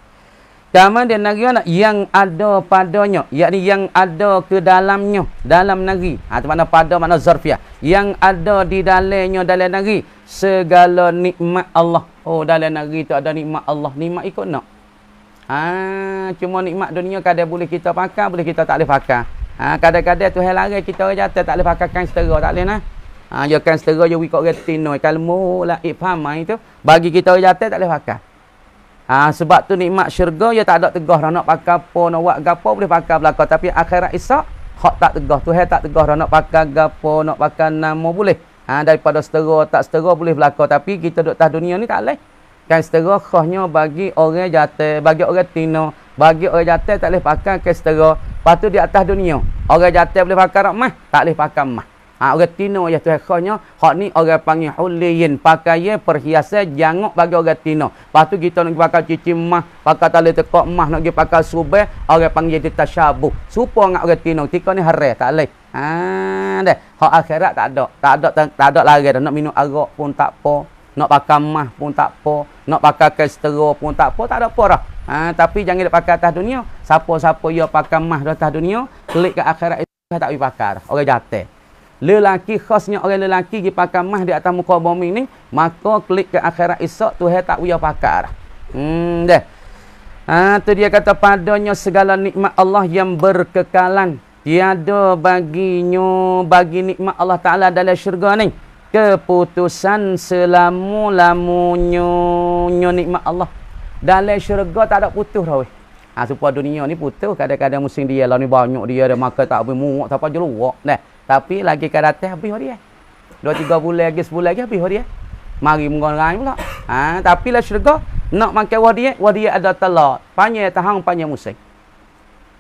Kemudian negeri yang ada padanya, yakni yang ada ke dalamnya, dalam negeri. Itu makna pada makna zarfiah. Yang ada di dalamnya, dalam negeri segala nikmat Allah. Dalam negeri tu ada nikmat Allah. Nikmat ikut nak. Cuma nikmat dunia kadang boleh kita pakai, boleh kita tak boleh pakai. Kadang-kadang Tuhan larang kita orang jatuh tak boleh pakai kain setera, tak boleh nah. Ya kain setera je wikok retino kalmu la ifhamai tu bagi kita orang jatuh tak boleh pakai. Sebab tu nikmat syurga ya tak ada tegah nak pakai apa, nak buat gapo boleh pakai belaka, tapi akhirat Isa hak tak tegah. Tuhan tak tegah nak pakai gapo, nak pakai nama boleh. Daripada setera tak setera boleh belaka, tapi kita duduk atas dunia ni tak boleh. Kan setera khasnya bagi orang jatuh, bagi orang tino, bagi orang jatuh tak boleh pakai kain setera. Lepas tu di atas dunia orang jatuh boleh pakai emas, tak boleh pakai emas. Orang tino ya Tuhan khasnya hak ni orang panggil huliyin, pakaian perhiasan jangok bagi orang tino. Lepas tu kita nak pakai cincin emas, pakai tali tekak emas, nak pergi pakai subeh, orang panggil dia tasyabuh. Supa dengan orang tino, tika ni haram tak boleh. Dah. Hak akhirat tak ada lagi dah. Nak minum arak pun tak apa, nak pakai emas pun tak apa, nak pakai kain setera pun tak apa, tak ada apa dah. Tapi jangan dia pakai atas dunia. Siapa-siapa dia pakai emas di atas dunia, klik ke akhirat itu tak boleh pakai dah. Orang jatuh. Lelaki khasnya orang lelaki pergi pakai emas di atas muka bumi ni, maka klik ke akhirat esok Tuhan tak boleh pakai dah. Dah. Tu dia kata padanya segala nikmat Allah yang berkekalan. Tiada baginya, bagi nikmat Allah Ta'ala dalam syurga ni keputusan selama-lamanya nikmat Allah. Dalam syurga tak ada putus dah weh. Supaya dunia ni putus, kadang-kadang musim dia lah ni banyak dia ada maka tak boleh muak siapa je luak. Tapi lagi ke datang habis dia. 2-3 bulan lagi, sebulan lagi habis dia. Mari mengorai pula. Tapi lah syurga nak makan wah dia ada telak. Panjang tahun, panjang musim.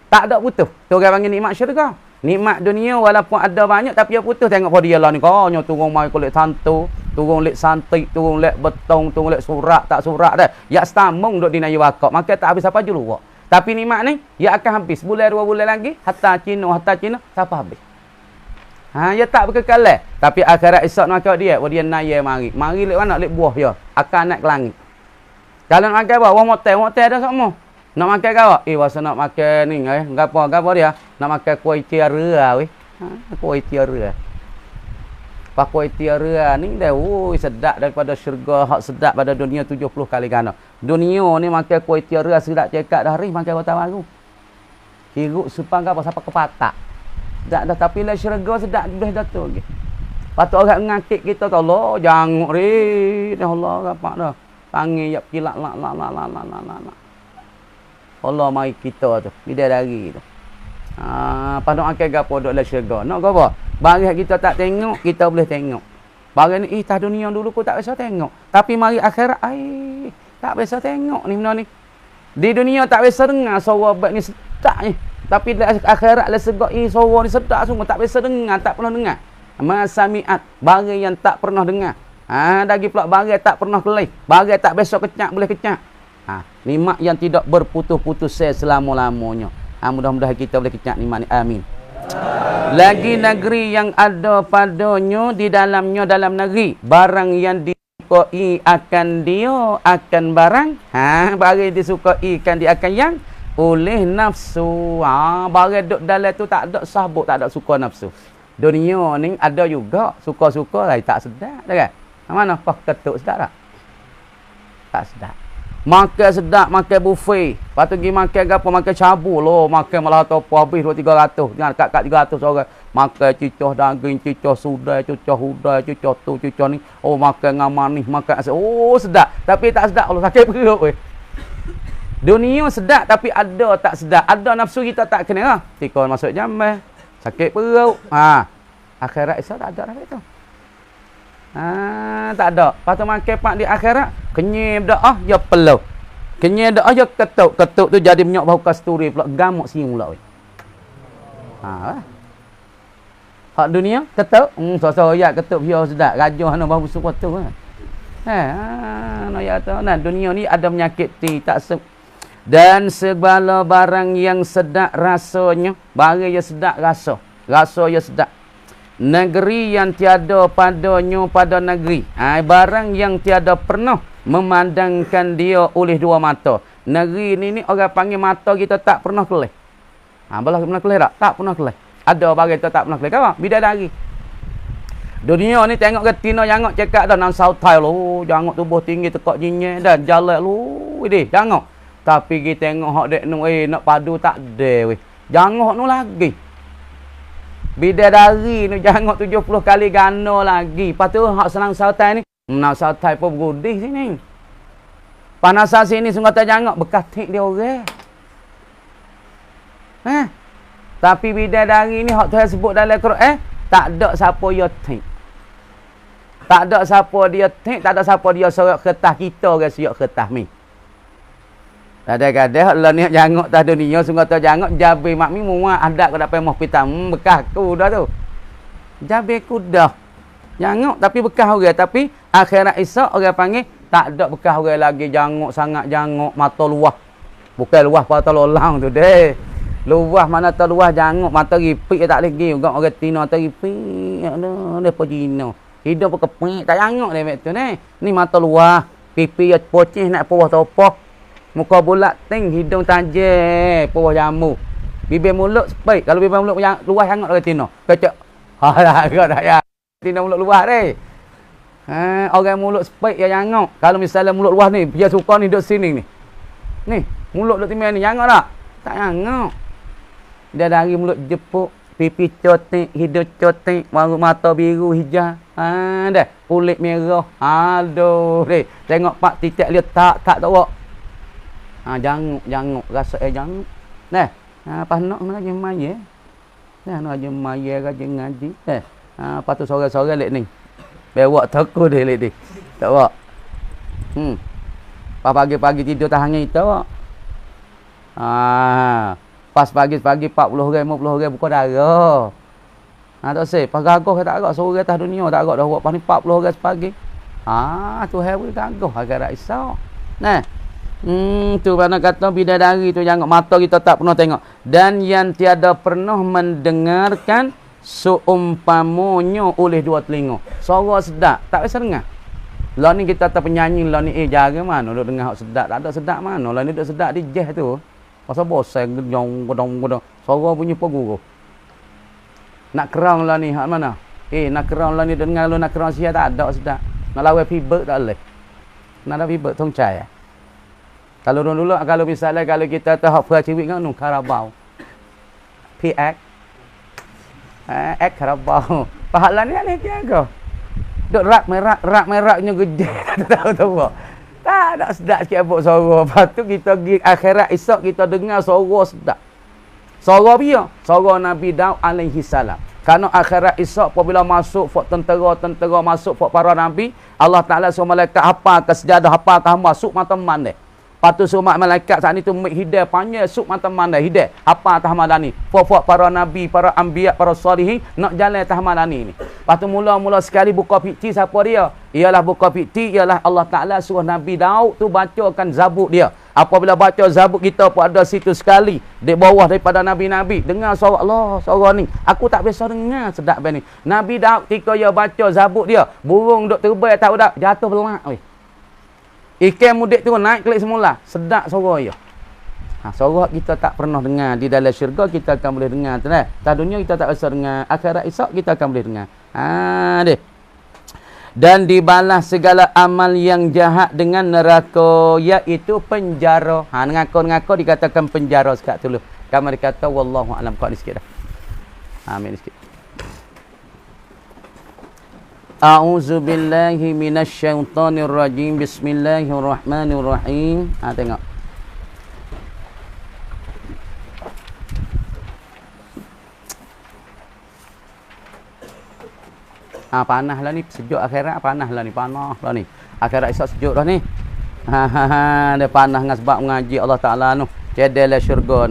Tak ada putus. Tu orang panggil nikmat syurga. Nikmat dunia walaupun ada banyak tapi dia putus. Tengok dia lah ni. Kau turun mai kulit santu. turun lek santik, turun lek betong, turun lek surat, tak surat dah. Ya stamung duk di nayu wakak. Maka tak habis apa julu. Tapi nikmat ni, ya akan habis. Bulan 2 bulan lagi, hatta Cina, siapa habis. Ya tak berkekal lah. Tapi akhirat esok nak dia, dia naya mari. Mari lek mana lek buah dia, akan naik ke langit. Kalau nak makan apa? Wah motel dah semua. Nak makan apa? Wasa nak makan ni gapo dia? Nak makan kuih tiara weh. Kuih tiara. Pak kuih tiara ni dah sedap daripada syurga, hak sedap pada dunia 70 kali ganda. Dunia ni makan kuih tiara sedap cekak dah hari makan kota baru. Kiruk supang apa siapa kepatak. Tak dah tapi lah syurga sedap dah datuk lagi. Patut orang ngakik kita tu Allah janguk ri. Allah apa dah. Panggil yap kilak la. Allah mai kita tu, bidadari tu. Pada akan gapo duk dalam syurga. Nak gapo? Barang kita tak tengok, kita boleh tengok. Barang ni tah dunia dulu aku tak biasa tengok. Tapi mari akhirat tak biasa tengok ni benda ni. Di dunia tak biasa dengar suara bat ni sedap ni. Tapi di akhirat lah segak suara ni sedap semua tak biasa dengar, tak pernah dengar. Masamiat, barang yang tak pernah dengar. Dagi pula barang tak pernah kelih. Barang tak biasa kecak boleh kecak. Nikmat yang tidak berputus-putus selama-lamanya. Mudah-mudahan kita boleh kecak nikmat ni. Amin. Lagi negeri yang ada padanya di dalamnya dalam negeri. Barang yang disukai akan dia akan barang. Barang disukai akan dia akan yang oleh nafsu. Barang duduk dalam tu tak ada sabuk, tak ada suka nafsu. Dunia ni ada juga suka-suka lah tak sedap dah kan. Mana kau ketuk sedap tak? Tak sedap. Makan sedap, makan buffet. Lepas tu pergi makan apa? Makan cabu loh. Makan malah tu apa habis 200-300. Jangan kat 300 orang. Makan cicah daging, cicah sudai, cicah hudai, cicah tu, cicah ni. Makan dengan manis, makan asyik. Sedap. Tapi tak sedap. Allah sakit perut weh. Dunia sedap tapi ada tak sedap. Ada nafsu kita tak kena. Tika masuk jamban. Sakit perut. Akhirat esok tak ada dah itu. Tak ada. Lepas tu makan pak di akhirat, kenyim dah ya pelau. Kenyim dah ya ketuk. Ketuk tu jadi minyak bau kasturi pula gamuk siung pula weh. Hak dunia ketuk, so-so ya ketuk biar sedap. Gajah ana bau busuk tu kan. No ya tu. Nah, dunia ni ada menyakiti tak dan segala barang yang sedap rasanya, barang yang sedap rasa yang sedap. Negeri yang tiada padanya pada negeri. Barang yang tiada pernah memandangkan dia oleh dua mata. Negeri ni orang panggil mata kita tak pernah kelih. Belah pernah kelih tak? Tak pernah kelih. Ada barang kita tak pernah kelih. Apa? Bidadari. Dunia ni tengok ke Tino jangok cakap dah nang sautai lu. Jangok tubuh tinggi tekak jinyek dan jalan lu. Weh jangok. Tapi kita tengok hak dek nu nak padu tak ada weh. Jangok nu lagi. Bidadari ni jangok 70 kali ganda lagi. Lepas tu hak senang sautai ni. Nak sautai pun bergudih sini. Panasan sini sungguh tak jangok. Bekas tik dia orang. Tapi bidadari ni hak Tuhan sebut dalam Quran. Tak ada siapa dia tik. Tak ada siapa dia tik. Tak ada siapa dia sorak kertas kita orang sorak kertas ni. Kadang-kadang lah ni jangok tak dunia sungguh tak jangok jabe mak mi muat adat kau dapat moh pitam bekas aku dah tu. Jabe aku dah. Jangok tapi bekas orang tapi akhirat esok orang panggil tak ada bekas orang lagi jangok sangat jangok mata luah. Bukan luah mata lolang tu deh. Luah mana tak luah jangok mata ripik tak lagi juga orang Tino mata ripik. Aduh depa Cina. Hidup kepik tak jangok dia tu ni. Ni mata luah, pipi pocih nak pawah topoh. Muka bulat ting, hidung tajam, pawah jamu. Bibir mulut sepik. Kalau bibir mulut yang luas sangat orang Tino. Kecek. Agak dah ya. Tino mulut luas deh. Orang mulut sepik ya jangok. Kalau misalnya mulut luas ni, dia suka ni duduk sini ni. Ni, mulut duduk timur ni jangok tak? Tak jangok. Dia dari mulut jepuk, pipi cotik, hidung cotik, mata biru hijau. Dah, kulit merah. Aduh deh. Tengok pak titik dia tak tahu. Janguk rasa janguk. Nah, pas nak mana je maya. Nah, nak je maya ke je ngaji. Pas tu sore-sore lek ni. Bewak toko dia lek ni. Tak wak. Pas pagi-pagi tidur tahan kita wak. Pas pagi-pagi 40 orang 50 orang buka darah. Tak say, pas gagah tak agak sore atas dunia tak agak dah wak pas ni 40 orang sepagi. Tuhan pun tangguh akhirat esok. Nah. Tu mana kata bidadari tu jangan mata kita tak pernah tengok. Dan yang tiada pernah mendengarkan seumpamanya oleh dua telinga. Suara sedap, tak bisa dengar. Lah ni kita tak penyanyi, lah ni jaga mana duk dengar hak sedap, tak ada sedap mana. Lah ni duk sedap di jazz tu. Pasal bosan gedong. Suara bunyi peguru. Nak kerang lah ni hak mana? Nak kerang lah ni dengar lu nak kerang sia tak ada sedap. Nak lawan pibek tak boleh. Nak ada pibek tong cai. Kalau dulu kalau misalnya kalau kita tahu hak perciwik kan nu Karabau. PX. Karabau. Pahala ni dia ke? Duk rak meraknya gede. Tahu tak? Tak ada sedap sikit abuk suara. Lepas tu kita pergi akhirat esok kita dengar suara sedap. Suara dia, suara Nabi Daud alaihi salam. Karena akhirat esok apabila masuk fak tentera masuk fak para nabi, Allah Taala suruh malaikat apa ke sejadah apa ke masuk mata mandai. Patu suruh malaikat saat ni tu hidayah panjang suk mata mandai hidayah apa atas madani. Fak para nabi, para anbiya, para salihin nak jalan atas madani ni. Patu mula-mula sekali buka fikti siapa dia? Ialah buka fikti ialah Allah Taala suruh Nabi Daud tu bacakan zabur dia. Apabila baca zabur kita pun ada situ sekali di bawah daripada nabi-nabi dengar suara Allah suara ni. Aku tak biasa dengar sedap ni. Nabi Daud ketika dia baca zabur dia, burung duk terbang tak udak jatuh belak weh. Ikan mudik tu naik kelik semula. Sedap suara dia. Suara kita tak pernah dengar. Di dalam syurga kita akan boleh dengar. Tak dunia kita tak biasa dengar. Akhirat esok kita akan boleh dengar. Deh. Dan dibalas segala amal yang jahat dengan neraka, iaitu penjara. Ngaku-ngaku dikatakan penjara sekat dulu. Kamar dikata wallahu alam. Kau ni sikit dah. Amin sikit. A'udzu billahi minasyaitonir rajim. Bismillahirrahmanirrahim. Tengok. Panah lah ni, sejuk akhirat panah lah ni, akhirat esok sejuk dah ni. Dia panah dengan sebab mengaji Allah Taala tu. Cedela syurga.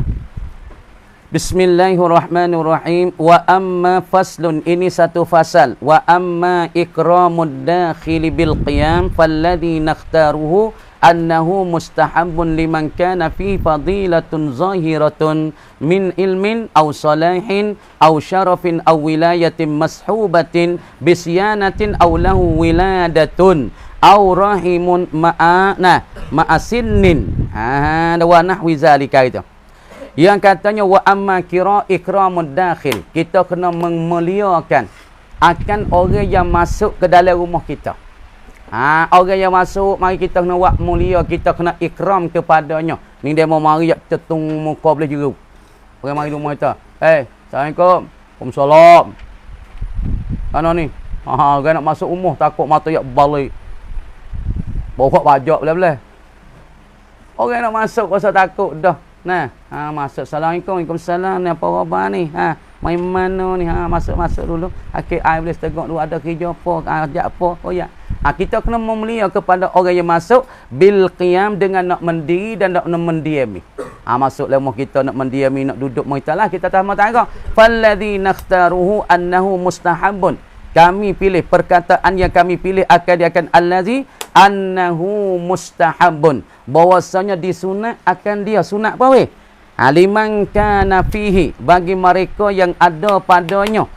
Bismillahirrahmanirrahim. Wa amma faslun, ini satu fasal. Wa amma ikramud dakhili bil qiyam falladhi nakhtaruhu annahu mustahabun liman kana fi fadilatun zahiratun min ilmin aw salahin aw syarafin aw wilayatin mashubatin bisyanatin aw lahu wiladatun aw rahimun ma'asinnin. Wa nahwi zalika itu. Yang katanya wa amma ikramud dakhil, kita kena memuliakan akan orang yang masuk ke dalam rumah kita. Orang yang masuk, mari kita kena buat mulia, kita kena ikram kepadanya. Ni dia mau mari tetung muka boleh jeru. Orang mari rumah kita. Assalamualaikum. Waalaikumsalam. Mana ni? Orang nak masuk rumah takut mata yak balik. Bawa pajak boleh. Orang nak masuk rasa takut dah. Masuk. Assalamualaikum. Waalaikumsalam. Ni apa khabar ni? Main mana ni? Masuk dulu. Akhir air boleh setengok dulu. Ada kerja apa? Ajak apa? Oh ya. Kita kena memulia kepada orang yang masuk bil qiyam dengan nak mendiri dan nak mendiami. Masuk lemah kita nak mendiami, nak duduk muitalah kita tahu tangga. Falladhi nakhtaruhu annahu mustahabun. Kami pilih perkataan yang kami pilih akan allazi annahu mustahabun. Bahwasanya disunat akan dia sunat apa weh? Liman kana fihi, bagi mereka yang ada padanya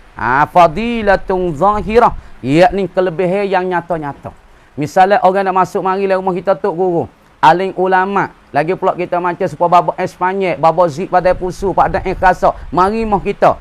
fadilatun zahirah, yakni kelebihan yang nyata-nyata. Misalnya orang nak masuk mari rumah kita tok guru, alim ulama, lagi pula kita macam supaya babak Espanyol, babak zik pada pusu, pada ikhlas, mari rumah kita.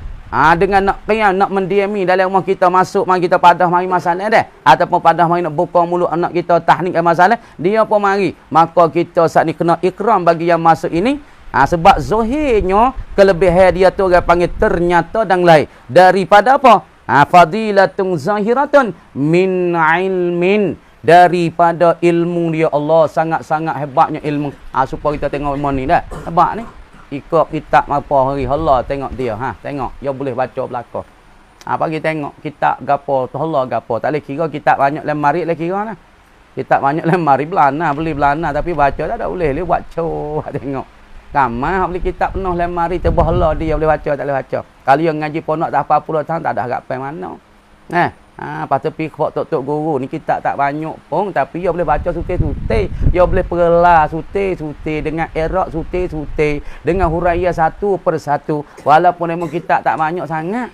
Dengan nak qiyam, nak mendiami dalam rumah kita masuk, mari kita padah mari masalah dah. Ataupun padah mari nak buka mulut anak kita tahnik masalah, dia pun mari. Maka kita saat ni kena ikram bagi yang masuk ini. Sebab zahirnya kelebihan dia tu orang panggil ternyata dan lain. Daripada apa? Fadilatun zahiratun min ilmin. Daripada ilmu dia. Allah sangat-sangat hebatnya ilmu. Supaya kita tengok ilmu ni dah. Hebat ni. Ikut kitab apa hari Allah tengok dia. Tengok. Dia boleh baca belakang. Pagi tengok kitab gapo. Allah gapo. Tak boleh kira kitab banyak lemari boleh kira lah. Kitab banyak lemari belana. Beli belana. Tapi baca tak boleh. Dia baca. Tengok. Ramai beli kitab penuh lemari terbahala dia boleh baca tak boleh baca. Kalau yang ngaji ponok tak apa puluh tahun tak ada harap pai mana. Lepas tu pergi kebak tok-tok guru. Ni kitab tak banyak pun. Tapi dia boleh baca suti-suti. Dia boleh perlah suti-suti. Dengan Iraq suti-suti. Dengan huraiya satu per satu. Walaupun memang kitab tak banyak sangat.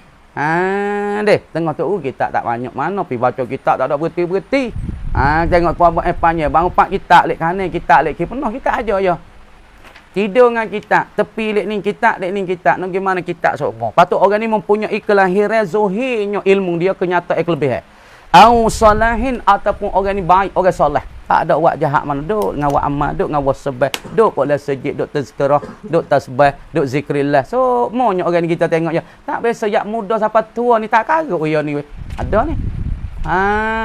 Tengok tok guru kitab tak banyak. Mana pergi baca kitab tak ada berhenti-berhenti. Tengok puan-puan panjang. Bangun 4 kitab lek kanan, kitab lek kiri. Penuh kitab aja ya. Tidur dengan kitab, tepi lek ni kitab, nak gimana kitab semua. Patut orang ni mempunyai kelahiran zohirnya ilmu dia kenyataan kelebihan. Au salahin ataupun orang ni baik, orang soleh. Tak ada buat jahat mana duk, dengan buat amal, duk dengan buat sebah, duk pada sejid, duk tazkirah, duk tasbih, duk zikrillah. So, maunya orang ni kita tengok je. Tak biasa yak muda sampai tua ni tak karut ya ni. Ada ni.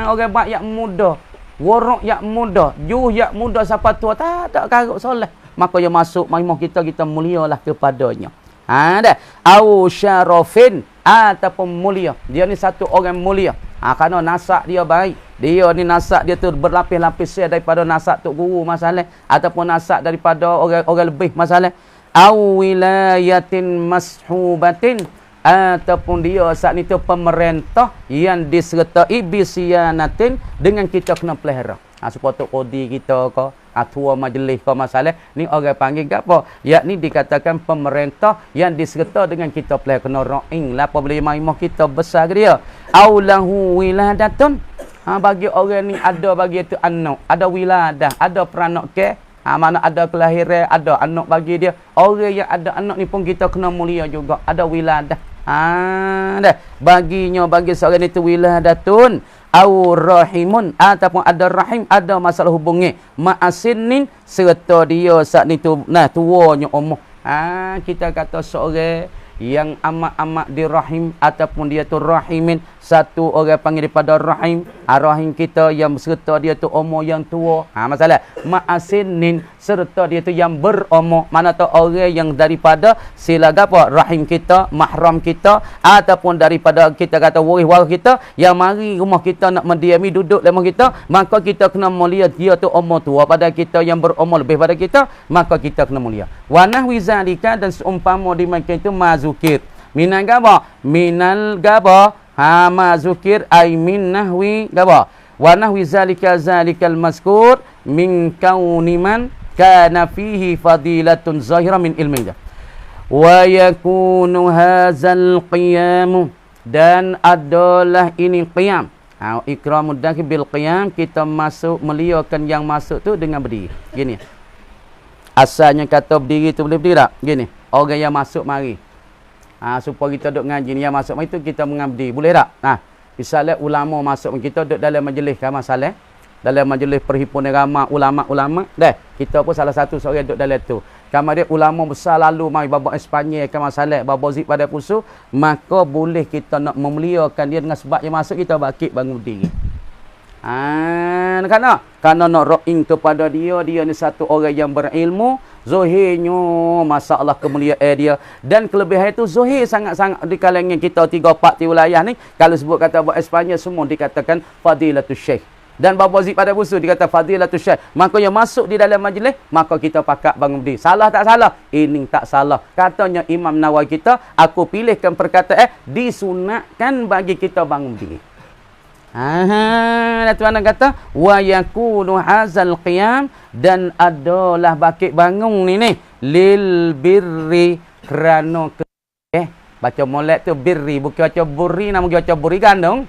Orang baik yak muda, warok yak muda, juh yak muda sampai tua tak ada karut soleh. Maka dia masuk mahimah kita mulialah kepadanya. Dah. Au syarafin ataupun mulia. Dia ni satu orang mulia. Kerana nasab dia baik. Dia ni nasab dia tu berlapis-lapis daripada nasab tok guru masalah ataupun nasab daripada orang lebih masalah. Au wilayatin mashubatin ataupun dia saat ni tu pemerintah yang disertai bisyanatin dengan kita kena pelihara. Supaya tok kodi kita ke tua majlis kau masalah ni orang panggil ke apa yakni dikatakan pemerintah yang diserta dengan kita pelai kena ra'ing lah apa boleh maimah kita besar ke dia aulahu wiladatun bagi orang ni ada bagi itu anak ada wiladah ada peranak ke mana ada kelahiran ada anak bagi dia orang yang ada anak ni pun kita kena mulia juga ada wiladah dah baginya bagi seorang itu wiladatun au rahimun ataupun ada rahim ada masalah hubungi ma'asinin serta dia saat ni tu tuanya umur kita kata seorang yang amat-amat dirahim ataupun dia tu rahimin satu orang panggil daripada rahim rahim kita yang serta dia tu umur yang tua masalah ma'asinin serta dia tu yang berumur mana tu orang yang daripada sila apa rahim kita mahram kita ataupun daripada kita kata waris kita yang mari rumah kita nak mendiami duduk dalam kita maka kita kena mulia dia tu umur tua pada kita yang berumur lebih pada kita maka kita kena mulia wa nahwi zalika dan seumpama di macam itu mazukir minal gaba minal gaba mazukir ay min nahwi gaba wa nahwi zalika zalikal mazkur min kauni man kana fihi fadilatun zahira min ilmihi wa yakunu hadzal qiyam dan adalah ini qiyam ikramud dakhil bil qiyam kita masuk meliakan yang masuk tu dengan berdiri gini asalnya kata berdiri tu boleh berdiri tak gini orang yang masuk mari supaya kita duduk ngaji ni yang masuk mari tu kita mengabdi boleh tak misalnya ulama masuk kita duduk dalam majlis kan masalah dalam majlis perhimpunan ramai ulama-ulama dah kita pun salah satu seorang duduk dalam tu kamar dia ulama besar lalu mai babak Espanyol kan masalah babak zik pada pusu maka boleh kita nak memuliakan dia dengan sebab yang masuk kita bakit bangun berdiri kerana nak ra'ing kepada dia ni satu orang yang berilmu zohirnya masalah kemuliaan dia dan kelebihan itu zohir sangat-sangat di kalangan kita 3-4 wilayah ni kalau sebut kata buat Espanyol semua dikatakan fadilatul syekh dan bapa zik pada busu dikata fadilatul syekh maka yang masuk di dalam majlis maka kita pakat bangun berdiri salah tak salah ini tak salah katanya Imam Nawawi kita aku pilihkan perkataan disunatkan bagi kita bangun berdiri Tuan kata wa yakunu hazal qiyam dan adalah bakit bangun ni lil birri kerana baca molek tu birri bukan baca burri nama baca burri gandung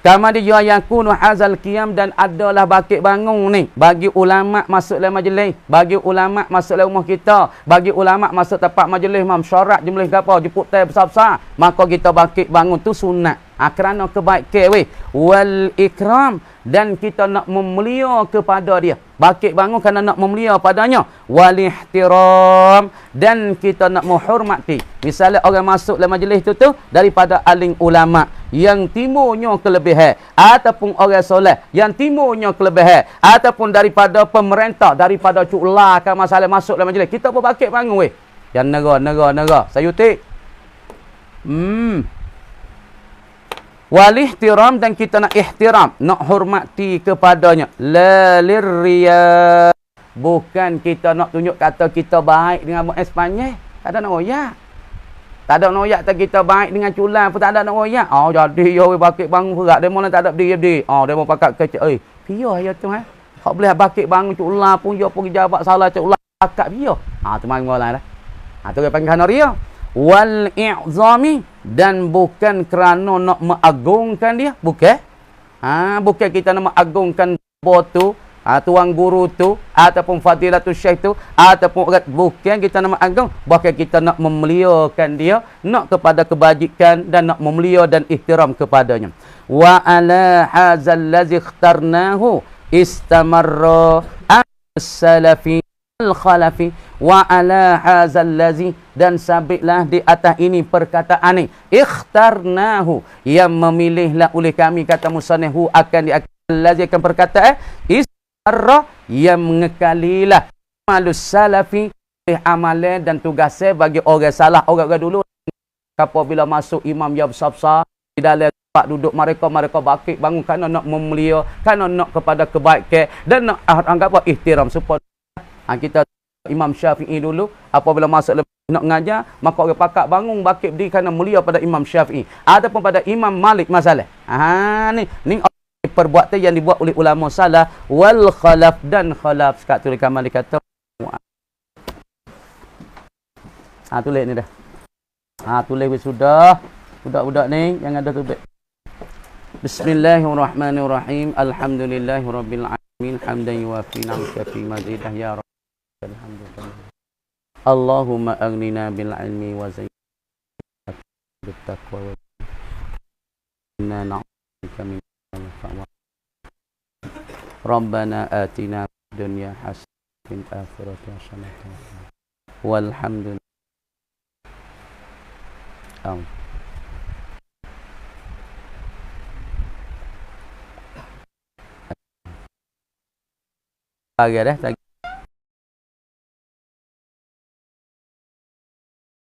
kama dia yakunu hazal qiyam dan adalah bakit bangun ni bagi ulama masuk dalam majlis bagi ulama masuk dalam rumah kita bagi ulama masuk tempat majlis syarat jumlah gapo jemput teh besar-besar maka kita bakit bangun tu sunat kerana kebaikan wal ikram dan kita nak memulia kepada dia bakit bangun kerana nak memulia padanya wal ihtiram dan kita nak menghormati misalnya orang masuk dalam majlis tu daripada alim ulama yang timurnya kelebihan ataupun orang soleh yang timurnya kelebihan ataupun daripada pemerintah daripada cuklah kan masalah masuk dalam majlis kita pun bakit bangun yang negara sayutik wal ihtiram dan kita nak ihtiram nak hormati kepadanya la lirriya bukan kita nak tunjuk kata kita baik dengan orang Espanyol ada nak royak Tak ada noyak tak kita baik dengan culan pun tak ada noyak. Oh jadi yo bakit bangun berat demo tak ada berdiri. Oh demo pakat kecil. Piyo ya tu Hak boleh bakit bangun culan pun yo pergi jawab salah culan pakat piyo. Tu mai ngolah dah. Tu dia panggil hanaria. Wal i'zami dan bukan kerana nak mengagungkan dia, bukan. Bukan kita nak mengagungkan botu, tuan guru tu ataupun fadilatul syekh tu ataupun bukan kita nak mengagung, bahkan kita nak memuliakan dia, nak kepada kebajikan dan nak memulia dan ihtiram kepadanya. Wa ala hadzal ladzi ikhtarnahu istamarra as-salafi al-khalafi wa ala hadzal ladzi dan sabitlah di atas ini perkataan ni ikhtarnahu yang memilihlah oleh kami kata musannif akan di ladzi akan perkataan istarra yang mengekalilah malus salafi amalan dan tugasnya bagi orang salah orang dulu apabila masuk imam yang besar-besar di dalam tempat duduk mereka bakit bangun kerana nak memulia kerana nak kepada kebaikan dan nak anggap ihtiram supaya kita Imam Syafi'i dulu apabila masuk nak mengajar maka orang pakak bangun bakit berdiri kerana mulia pada Imam Syafi'i ataupun pada Imam Malik masalah. Ni perbuatan yang dibuat oleh ulama salah wal khalaf dan khalaf sekat tulis kamal dikata tulis ni dah. Tulis sudah budak-budak ni yang ada tu. Bismillahirrahmanirrahim. Alhamdulillahirabbil alamin hamdan yuwafi ni'maka fi mazidah ya rabb. Alhamdulillah. Allahumma aghnina bil ilmi wa zayyinna bit taqwa wa inna na'udzuka min al-fahwa. Rabbana atina fid dunya hasanatan wa fil akhirati hasanatan walhamdulillah. Bagi dah